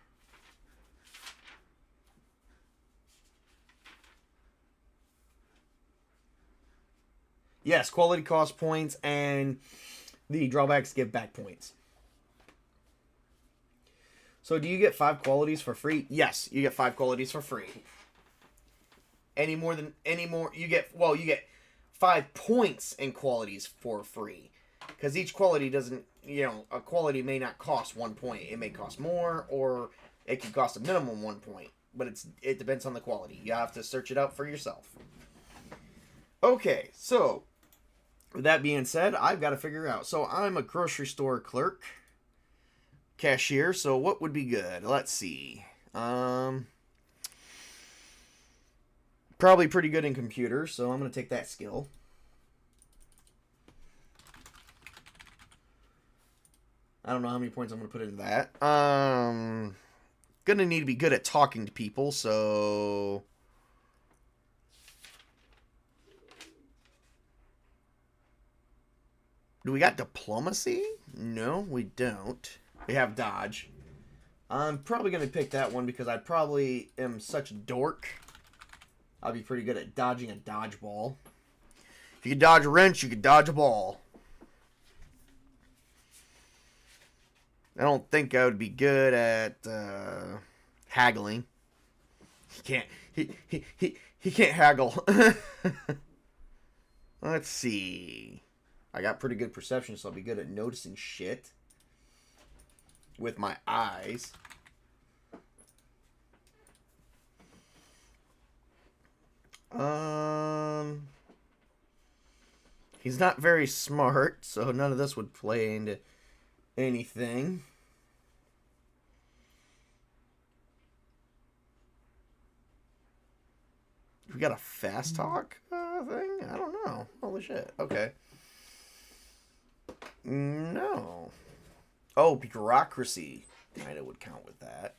Yes, quality cost points and the drawbacks give back points. So do you get 5 qualities for free? Yes, you get 5 qualities for free. You get 5 points in qualities for free. Because each quality doesn't, a quality may not cost 1 point. It may cost more, or it could cost a minimum 1 point. But it depends on the quality. You have to search it out for yourself. Okay, so with that being said, I've got to figure out. So I'm a grocery store clerk. Cashier, so what would be good? Let's see. Probably pretty good in computers, so I'm going to take that skill. I don't know how many points I'm going to put into that. Going to need to be good at talking to people, so do we got diplomacy? No, we don't. We have dodge. I'm probably going to pick that one because I probably am such a dork. I'll be pretty good at dodging a dodgeball. If you can dodge a wrench, you can dodge a ball. I don't think I would be good at haggling. He can't. He can't haggle. Let's see. I got pretty good perception, so I'll be good at noticing shit with my eyes. He's not very smart, so none of this would play into anything. We got a fast talk thing? I don't know. Holy shit. Okay. No. Oh, bureaucracy kind of would count with that.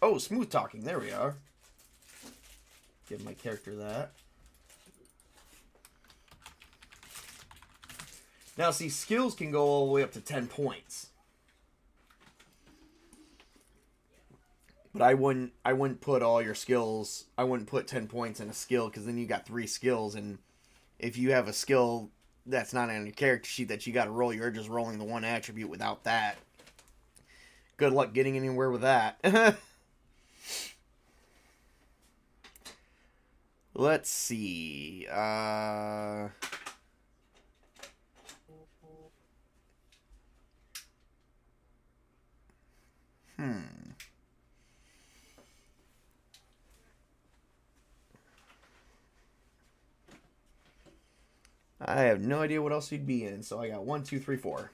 Oh, smooth talking. There we are. Give my character that. Now, see, skills can go all the way up to 10 points. But I wouldn't put all your skills. I wouldn't put 10 points in a skill because then you got 3 skills, and if you have a skill that's not on your character sheet that you got to roll, you're just rolling the one attribute without that. Good luck getting anywhere with that. Let's see. I have no idea what else he'd be in, so I got 1, 2, 3, 4.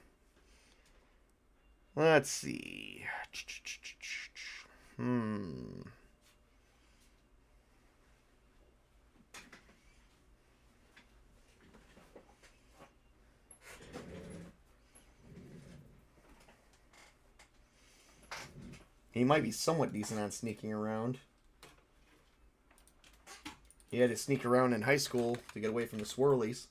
Let's see. He might be somewhat decent on sneaking around. He had to sneak around in high school to get away from the swirlies.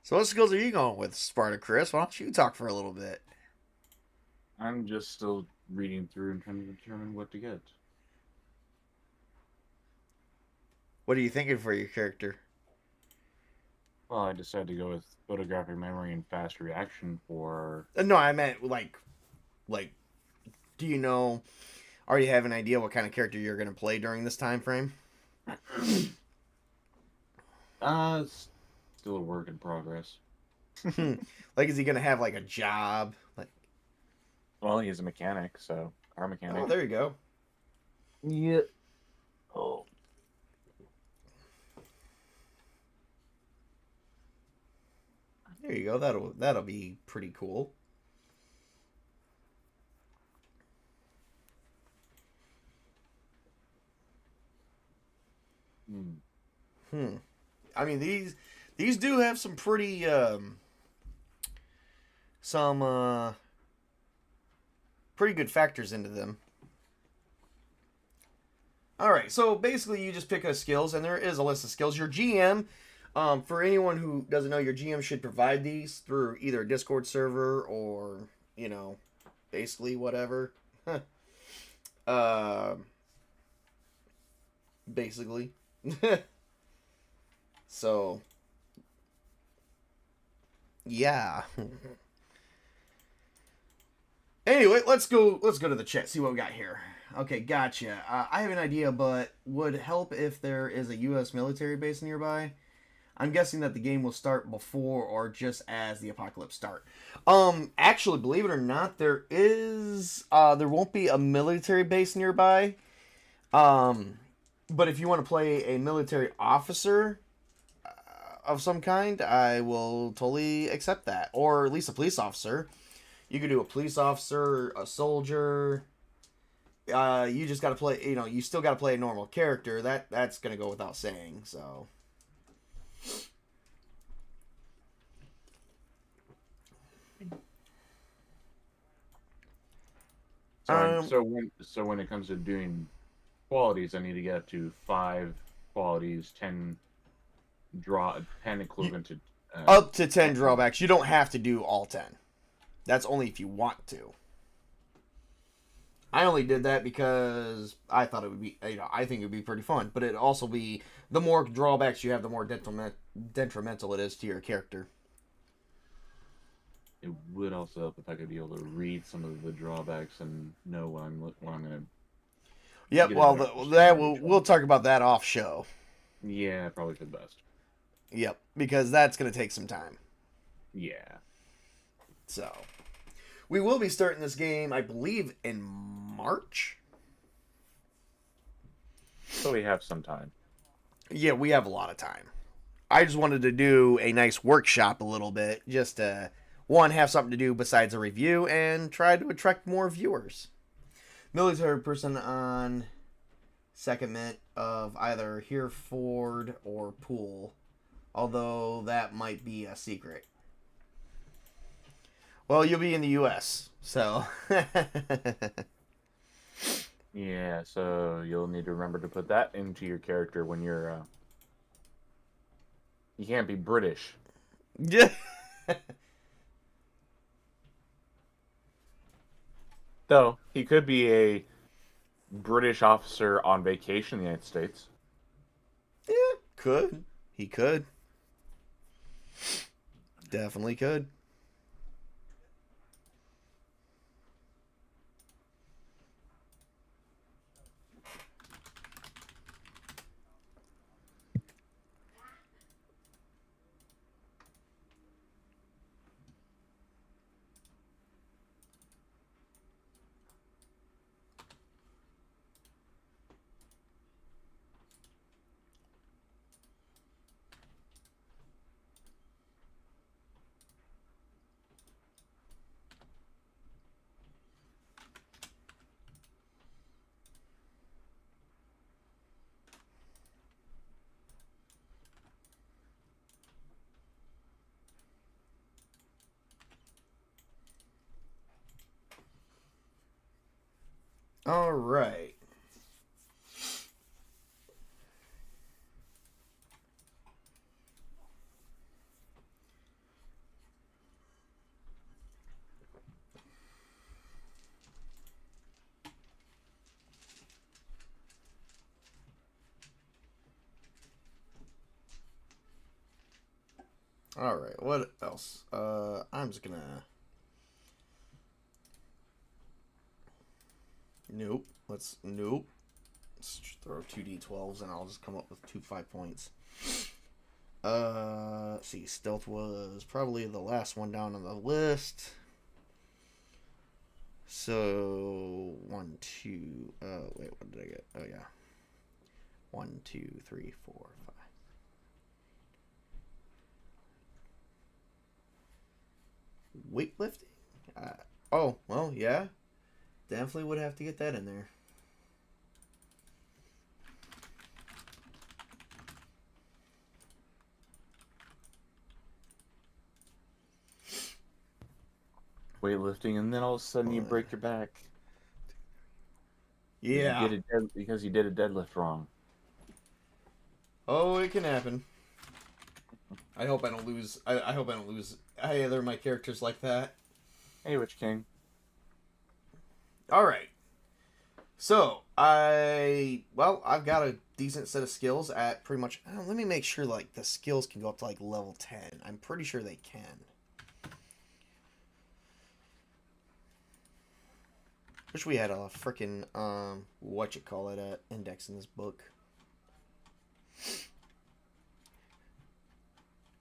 So what skills are you going with, SpartaChris? Why don't you talk for a little bit? I'm just still reading through and trying to determine what to get. What are you thinking for your character? Well, I decided to go with photographic memory and fast reaction for. No, I meant do you already have an idea what kind of character you're going to play during this time frame? It's still a work in progress. Like, is he going to have like a job? Like, Well, he's a mechanic, so car mechanic. oh, there you go. Yeah. Oh. There you go. That'll be pretty cool. I mean these do have some pretty some pretty good factors into them. All right, so basically you just pick a skills, and there is a list of skills. Your GM, for anyone who doesn't know, your GM should provide these through either a Discord server or basically whatever. Basically. So, yeah. Anyway, let's go to the chat, see what we got here. Okay, gotcha. I have an idea, but would help if there is a U.S. military base nearby. I'm guessing that the game will start before or just as the apocalypse start. Actually, believe it or not, there won't be a military base nearby. But if you want to play a military officer of some kind, I will totally accept that. Or at least a police officer. You could do a police officer, a soldier. You just got to play, you still got to play a normal character. That's going to go without saying, so. So when it comes to doing qualities, I need to get to 5 qualities, 10 equivalent to up to 10 drawbacks. You don't have to do all 10. That's only if you want to. I only did that because I thought it would be, I think it would be pretty fun. But it'd also be, the more drawbacks you have, the more detrimental it is to your character. It would also help if I could be able to read some of the drawbacks and know what I'm going to. Yep. Well, we'll talk about that off show. Yeah, probably for the best. Yep, because that's going to take some time. Yeah. So, we will be starting this game, I believe, in March. So we have some time. Yeah, we have a lot of time. I just wanted to do a nice workshop a little bit, just to, one, have something to do besides a review, and try to attract more viewers. Military person on secondment of either Hereford or Poole, although that might be a secret. Well, you'll be in the U.S., so. Yeah, so you'll need to remember to put that into your character when you're. You can't be British. Yeah. Though, he could be a British officer on vacation in the United States. Yeah, could. He could. Definitely could. All right. All right. What else? I'm just gonna. Nope. Nope. Let's just throw 2d12s and I'll just come up with 2 5 points. Let's see. Stealth was probably the last one down on the list. So 1, 2. Wait. What did I get? Oh yeah. 1, 2, 3, 4, 5. Weightlifting? Oh, well, yeah. Definitely would have to get that in there. Weightlifting, and then all of a sudden you break your back. Yeah. Because you did a deadlift wrong. Oh, it can happen. I hope I don't lose. I hope I don't lose either of my characters like that. Hey, Witch King. All right. So I've got a decent set of skills at pretty much. Let me make sure like the skills can go up to like level 10. I'm pretty sure they can. Wish we had a freaking index in this book.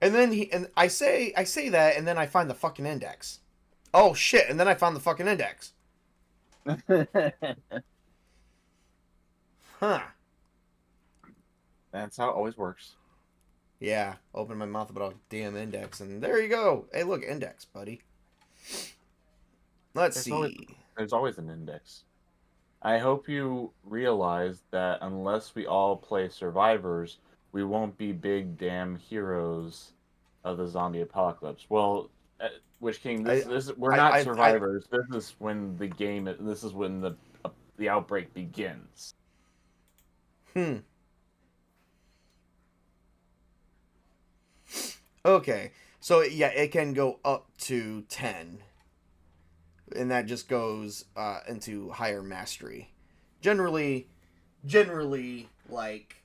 And then I say that, and then I find the fucking index. Oh shit! And then I found the fucking index. Huh. That's how it always works. Yeah. Open my mouth about a damn index, and there you go. Hey, look, index, buddy. Let's see. There's always an index. I hope you realize that unless we all play survivors, we won't be big damn heroes of the zombie apocalypse. Well, Witch King, we're not survivors. This is when the outbreak begins. Okay. So yeah, it can go up to 10. And that just goes into higher mastery. Generally, like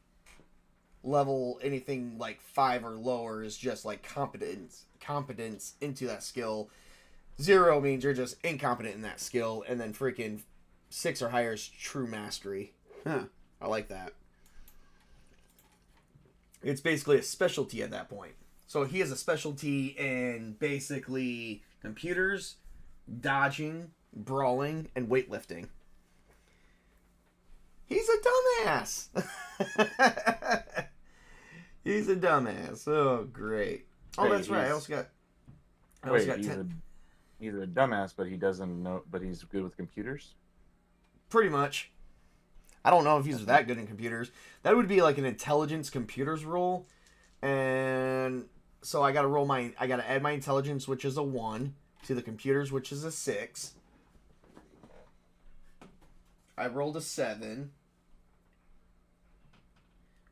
level anything like 5 or lower is just like competence into that skill. 0 means you're just incompetent in that skill, and then freaking 6 or higher is true mastery. Huh. I like that. It's basically a specialty at that point. So he has a specialty in basically computers, dodging, brawling, and weightlifting. He's a dumbass. He's a dumbass. Oh, great. Oh, that's right. I also got 10. He's a dumbass, but he doesn't know. But he's good with computers. Pretty much. I don't know if he's that good in computers. That would be like an intelligence computers roll, and so I got to add my intelligence, which is a 1. To the computers, which is a 6. I rolled a 7,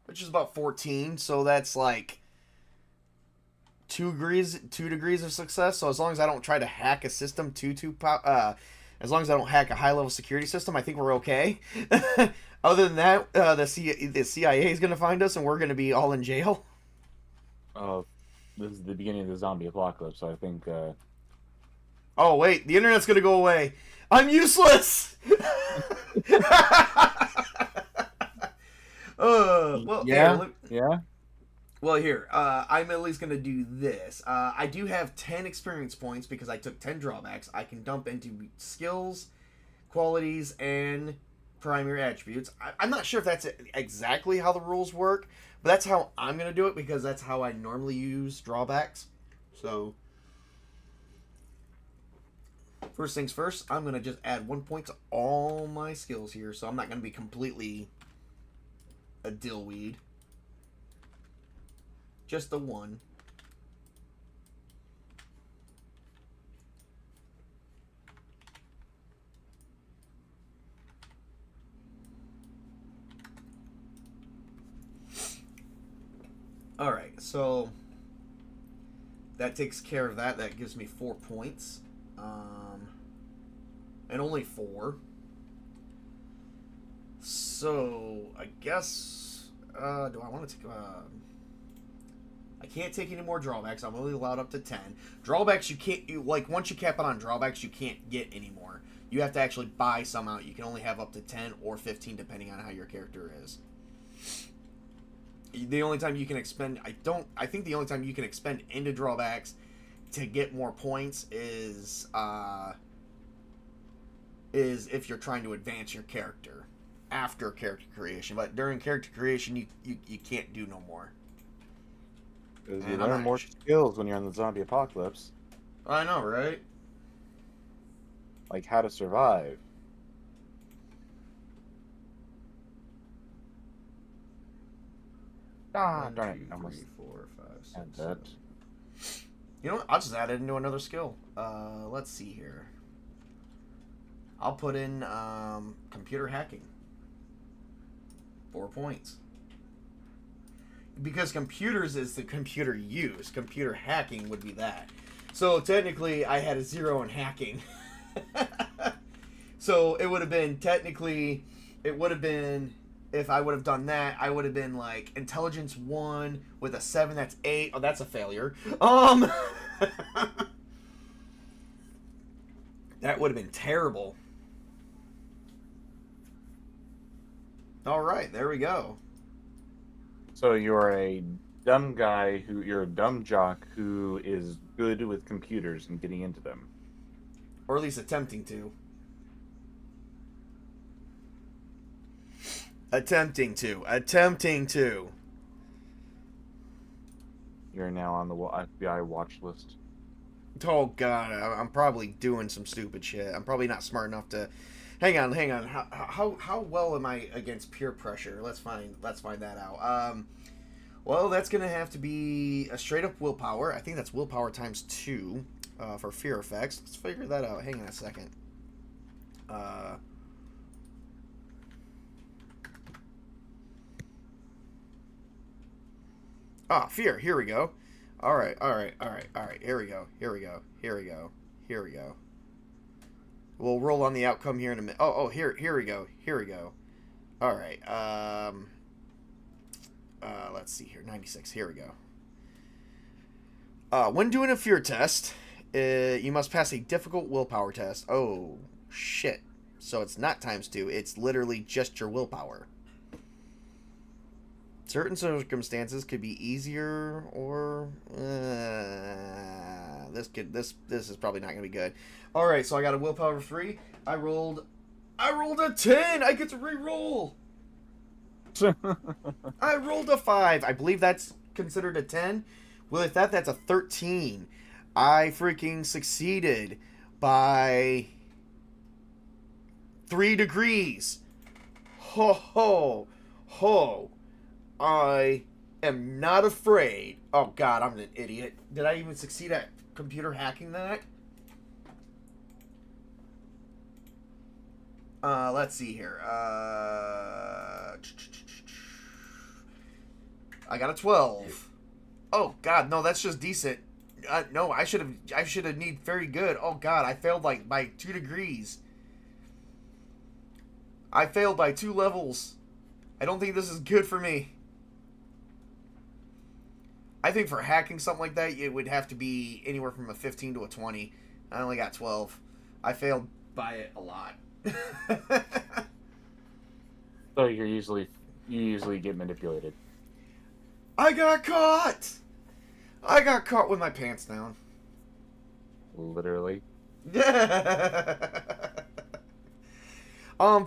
which is about 14. So that's like 2 degrees of success. So as long as I don't try to hack a system as long as I don't hack a high level security system, I think we're okay. Other than that, the CIA is going to find us, and we're going to be all in jail. This is the beginning of the zombie apocalypse, so I think. Oh, wait, the internet's gonna go away. I'm useless! Well, yeah. Well, here, I'm at least gonna do this. I do have 10 experience points because I took 10 drawbacks. I can dump into skills, qualities, and primary attributes. I'm not sure if that's exactly how the rules work, but that's how I'm gonna do it because that's how I normally use drawbacks. So... first things first, I'm going to just add 1 point to all my skills here, so I'm not going to be completely a dillweed. Just the 1. Alright, so that takes care of that. That gives me 4 points. And only 4. So, I guess... do I want to take... I can't take any more drawbacks. I'm only allowed up to 10. Drawbacks, you can't... once you cap it on drawbacks, you can't get any more. You have to actually buy some out. You can only have up to 10 or 15, depending on how your character is. The only time you can expend... I think the only time you can expend into drawbacks to get more points is if you're trying to advance your character after character creation. But during character creation, you can't do no more. Because you learn more skills when you're in the zombie apocalypse. I know, right? Like how to survive. Ah, darn it. 1, 2, 3, 4, 5, 6, That. 7. You know what? I'll just add it into another skill. Let's see here. I'll put in computer hacking. 4 points. Because computers is the computer use. Computer hacking would be that. So technically, I had a 0 in hacking. So it would have been technically, if I would have done that, I would have been like intelligence 1 with a 7. That's 8. Oh, that's a failure. That would have been terrible. All right, there we go. So you're a dumb guy you're a dumb jock who is good with computers and getting into them. Or at least attempting to. Attempting to. You're now on the FBI watch list. Oh God, I'm probably doing some stupid shit. I'm probably not smart enough to. Hang on. How well am I against peer pressure? Let's find that out. Well, that's gonna have to be a straight up willpower. I think that's willpower times 2 for fear effects. Let's figure that out. Hang on a second. Fear. Here we go. All right. Here we go. We'll roll on the outcome here in a minute. Here we go. All right. Let's see here. 96. Here we go. When doing a fear test, you must pass a difficult willpower test. Oh, shit. So it's not times 2. It's literally just your willpower. Certain circumstances could be easier, or this is probably not gonna be good. All right, so I got a willpower 3. I rolled a 10. I get to re-roll. I rolled a 5. I believe that's considered a 10. With that, that's a 13. I freaking succeeded by 3 degrees. Ho ho ho. I am not afraid. Oh God, I'm an idiot. Did I even succeed at computer hacking that? Let's see here. I got a 12. Oh God, no, that's just decent. No, I should have need very good. Oh God, I failed like by 2 degrees. I failed by 2 levels. I don't think this is good for me. I think for hacking something like that, it would have to be anywhere from a 15 to a 20. I only got 12. I failed by it a lot. So you usually get manipulated. I got caught! I got caught with my pants down. Literally.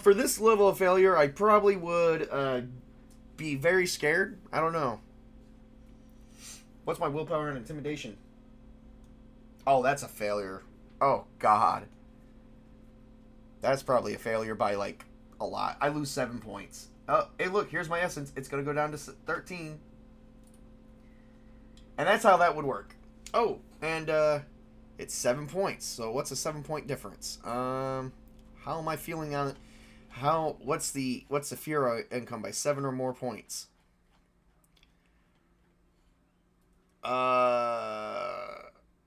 For this level of failure, I probably would be very scared. I don't know. What's my willpower and intimidation? Oh, that's a failure. Oh, God. That's probably a failure by, like, a lot. I lose 7 points. Oh, hey, look, here's my essence. It's going to go down to 13. And that's how that would work. Oh, and, it's 7 points. So what's a 7-point difference? How am I feeling on it? What's the fear income by 7 or more points?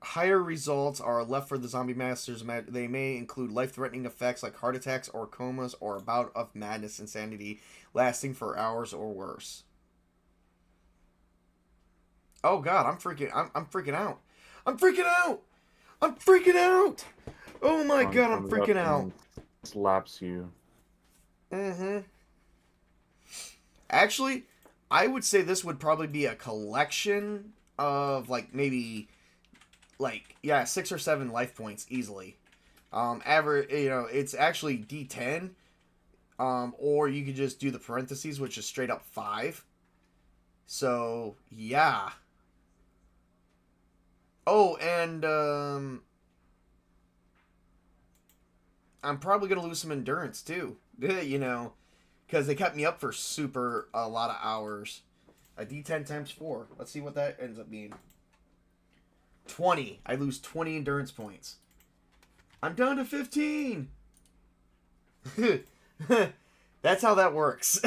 Higher results are left for the zombie masters. They may include life-threatening effects like heart attacks or comas or a bout of madness insanity lasting for hours or worse. Oh God, I'm freaking out. I'm freaking out. I'm freaking out. Oh my One God, I'm comes freaking up out. and slaps you. Mm-hmm. Actually, I would say this would probably be a collection of like maybe like 6 or 7 life points easily. Average, it's actually D10. Or you could just do the parentheses, which is straight up 5. So yeah. Oh, and I'm probably gonna lose some endurance too. Because they kept me up for a lot of hours. A D10 times 4. Let's see what that ends up being. 20. I lose 20 endurance points. I'm down to 15. That's how that works.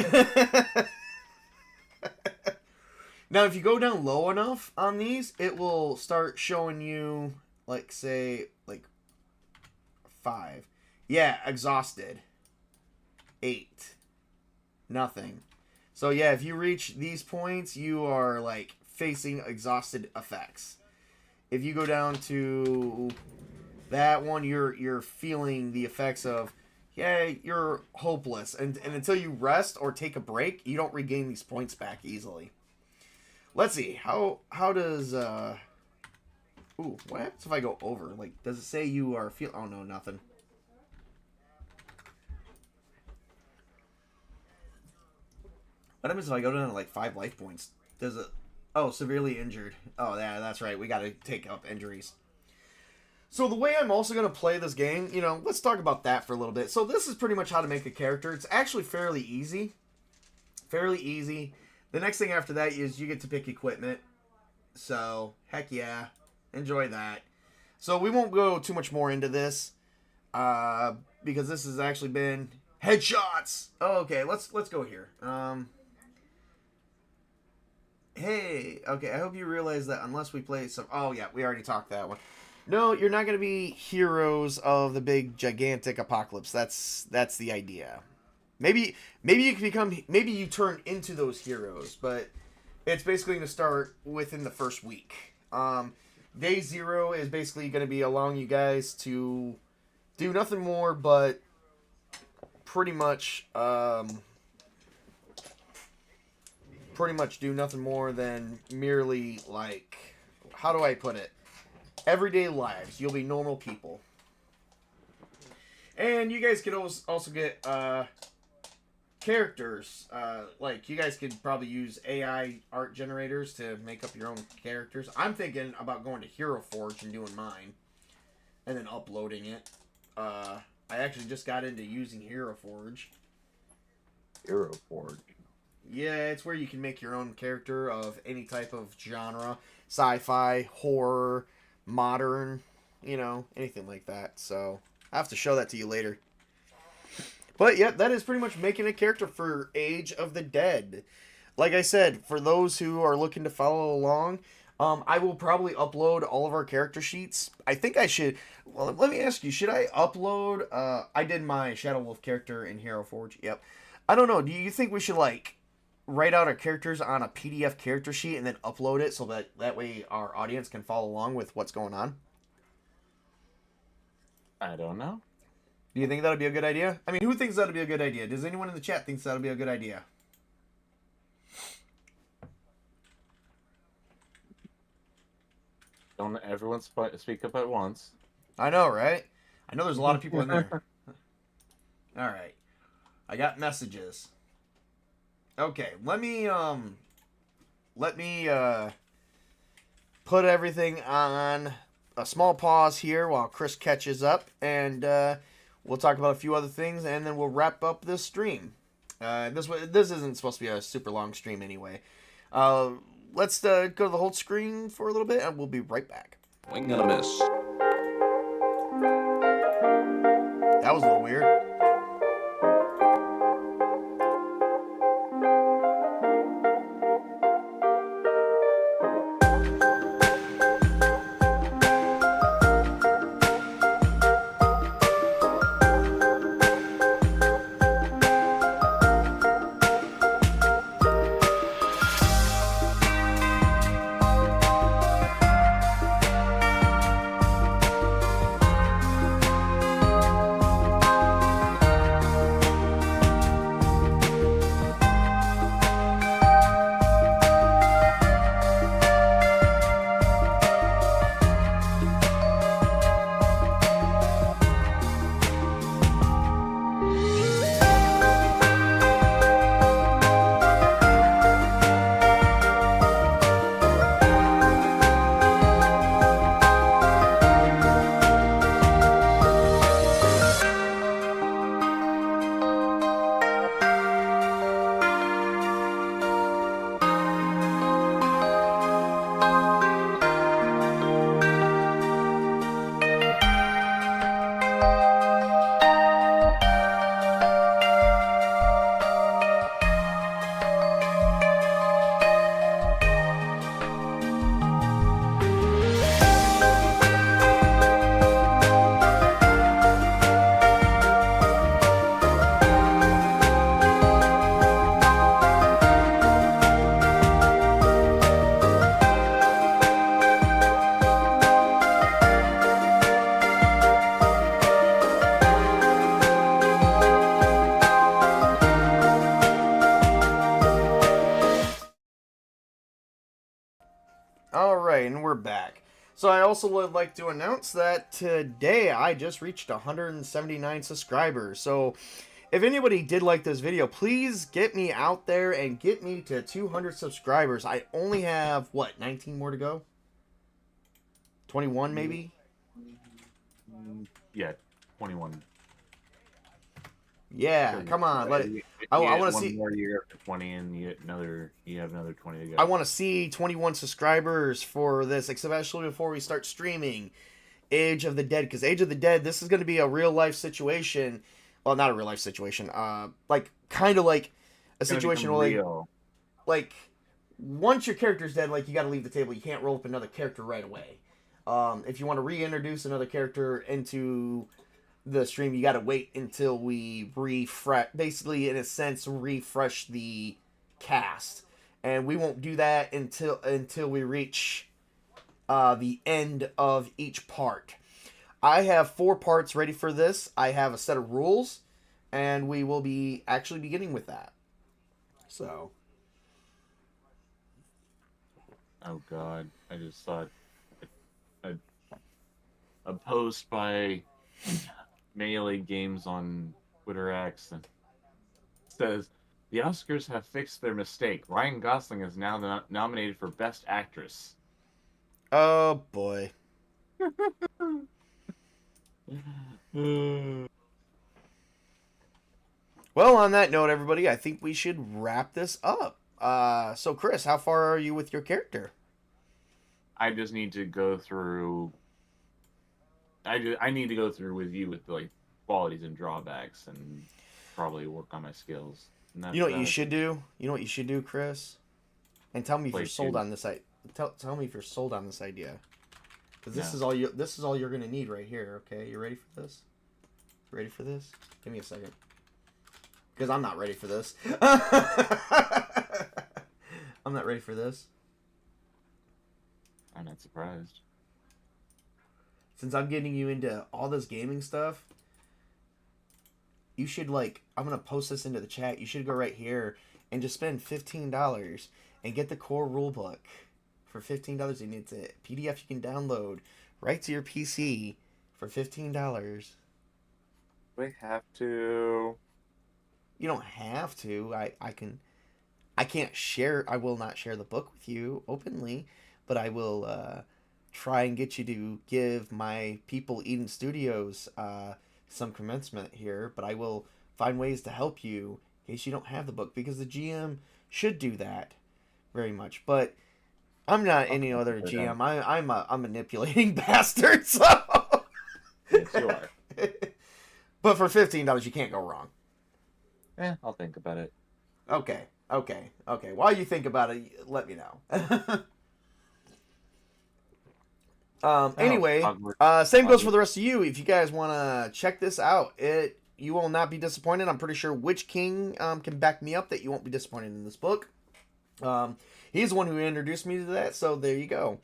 Now, if you go down low enough on these, it will start showing you, like, say, like, 5. Yeah, exhausted. 8. Nothing. So, yeah, if you reach these points, you are, like, facing exhausted effects. If you go down to that one, you're feeling the effects of, you're hopeless. And until you rest or take a break, you don't regain these points back easily. Let's see. How does Ooh, what happens if I go over? Like, does it say you are oh no, nothing. What happens if I go down to like 5 life points? Does it Oh, severely injured. Oh yeah, that's right. We gotta take up injuries. So the way I'm also going to play this game, let's talk about that for a little bit. So this is pretty much how to make a character. It's actually fairly easy. Fairly easy. The next thing after that is you get to pick equipment. So, heck yeah. Enjoy that. So we won't go too much more into this. Because this has actually been headshots. Okay, let's go here. Hey, okay, I hope you realize that unless we play some... Oh yeah, we already talked that one. No, you're not going to be heroes of the big, gigantic apocalypse. That's the idea. Maybe you can become... Maybe you turn into those heroes, but it's basically going to start within the first week. Day 0 is basically going to be allowing you guys to do nothing more but pretty much do nothing more than merely, like... How do I put it? Everyday lives. You'll be normal people. And you guys could also get characters. Like, you guys could probably use AI art generators to make up your own characters. I'm thinking about going to Hero Forge and doing mine. And then uploading it. I actually just got into using Hero Forge. Hero Forge. Yeah, it's where you can make your own character of any type of genre. Sci-fi, horror... modern, anything like that. So I have to show that to you later. But yeah, that is pretty much making a character for Age of the Dead. Like I said, for those who are looking to follow along, I will probably upload all of our character sheets. I think I should. Well, let me ask you, should I upload? I did my Shadow Wolf character in Hero Forge. Yep. I don't know. Do you think we should write out our characters on a PDF character sheet and then upload it so that way our audience can follow along with what's going on? I don't know. Do you think that would be a good idea? I mean, who thinks that would be a good idea? Does anyone in the chat think that would be a good idea? Don't everyone speak up at once. I know, right? I know there's a lot of people in there. All right. I got messages. Okay, let me put everything on a small pause here while Chris catches up, and we'll talk about a few other things, and then we'll wrap up this stream. This isn't supposed to be a super long stream anyway. Let's go to the whole screen for a little bit, and we'll be right back. Swing and a miss. That was a little weird. Alright, and we're back. So I also would like to announce that today I just reached 179 subscribers. So if anybody did like this video, please get me out there and get me to 200 subscribers. I only have, what, 19 more to go? 21 maybe? Yeah, 21. Yeah, come on. I want to see... one more year after 20, and you have another 20 to go. I want to see 21 subscribers for this, especially before we start streaming Age of the Dead. Because Age of the Dead, this is going to be a real-life situation. Well, not a real-life situation. Like, kind of like a situation where, like, once your character's dead, like, you got to leave the table. You can't roll up another character right away. If you want to reintroduce another character into the stream, you got to wait until we refresh, basically in a sense refresh the cast, and we won't do that until we reach the end of each part. I have 4 parts ready for this. I have a set of rules, and we will be actually beginning with that. So, oh god, I just saw a post by Melee Games on Twitter X and says the Oscars have fixed their mistake. Ryan Gosling is now nominated for Best Actress. oh boy. Well, on that note, everybody, I think we should wrap this up. So Chris, how far are you with your character? I just need to go through. I need to go through with you with like qualities and drawbacks, and probably work on my skills. And You know what you should do? You know what you should do, Chris? And tell me if you're sold on this. Tell me if you're sold on this idea. Because this is all you. This is all you're gonna need right here. Okay, you ready for this? Ready for this? Give me a second. Because I'm not ready for this. I'm not ready for this. I'm not surprised. Since I'm getting you into all this gaming stuff, you should, like, I'm going to post this into the chat. You should go right here and just spend $15 and get the core rulebook for $15. And it's a PDF you can download right to your PC for $15. We have to. You don't have to. I can't share. I will not share the book with you openly, but I will try and get you to give my people Eden Studios some commencement here. But I will find ways to help you in case you don't have the book, because the GM should do that very much. But I'm not any other GM. I'm a manipulating bastard. So Yes, you are. But for $15, you can't go wrong. I'll think about it. Okay. While you think about it, let me know. Anyway, same goes for the rest of you. If you guys want to check this out, you will not be disappointed. I'm pretty sure Witch King can back me up that you won't be disappointed in this book. He's the one who introduced me to that, so there you go.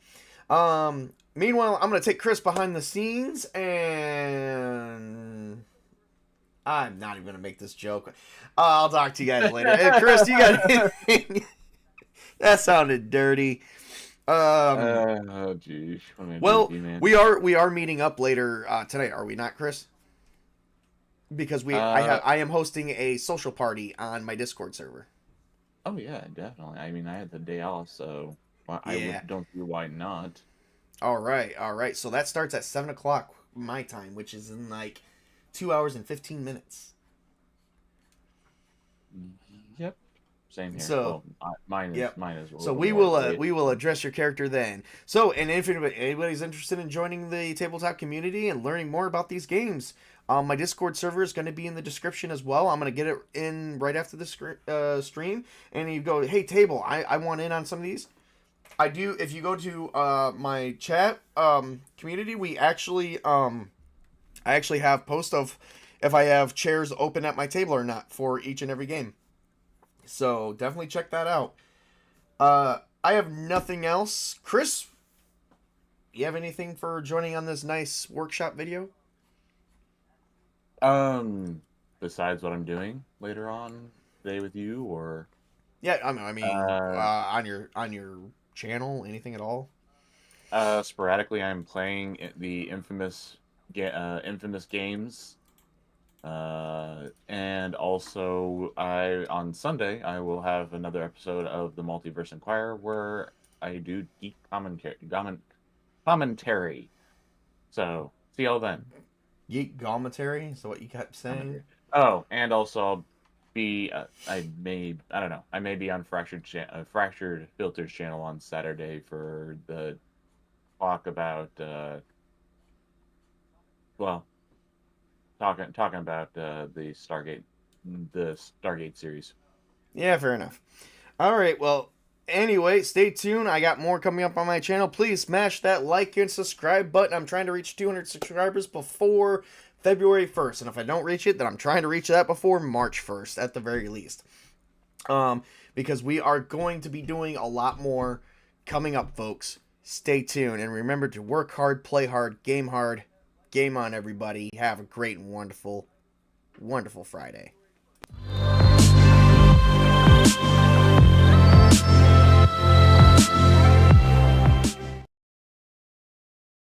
Meanwhile, I'm going to take Chris behind the scenes, and I'm not even going to make this joke. I'll talk to you guys later. Hey, Chris, you got anything? That sounded dirty. Oh, geez. Well, we are meeting up later tonight, are we not, Chris? Because I am hosting a social party on my Discord server. Oh yeah, definitely. I mean, I had the day off, so don't see why not. All right. So that starts at 7 o'clock my time, which is in like 2 hours and 15 minutes. Yep. Same here. So mine is. So we will address your character then. So, and if anybody's interested in joining the tabletop community and learning more about these games, my Discord server is going to be in the description as well. I'm going to get it in right after the stream, and you go, hey table, I want in on some of these. I do. If you go to my chat community, I actually have posts of if I have chairs open at my table or not for each and every game. So definitely check that out. I have nothing else. Chris, you have anything for joining on this nice workshop video? Besides what I'm doing later on today with you, or yeah, I mean, on your channel, anything at all? Sporadically, I'm playing the infamous games, and also on Sunday I will have another episode of the Multiverse Inquirer where I do geek commentary. So see y'all then. Geek commentary is what you kept saying. Oh, and also I'll be I don't know, I may be on Fractured Filters channel on Saturday for the talk about well talking about the Stargate series. Yeah, fair enough. All right, well, anyway, stay tuned. I got more coming up on my channel. Please smash that like and subscribe button. I'm trying to reach 200 subscribers before February 1st. And if I don't reach it, then I'm trying to reach that before March 1st at the very least. Because we are going to be doing a lot more coming up, folks. Stay tuned. And remember to work hard, play hard, game on, everybody. Have a great and wonderful, wonderful Friday.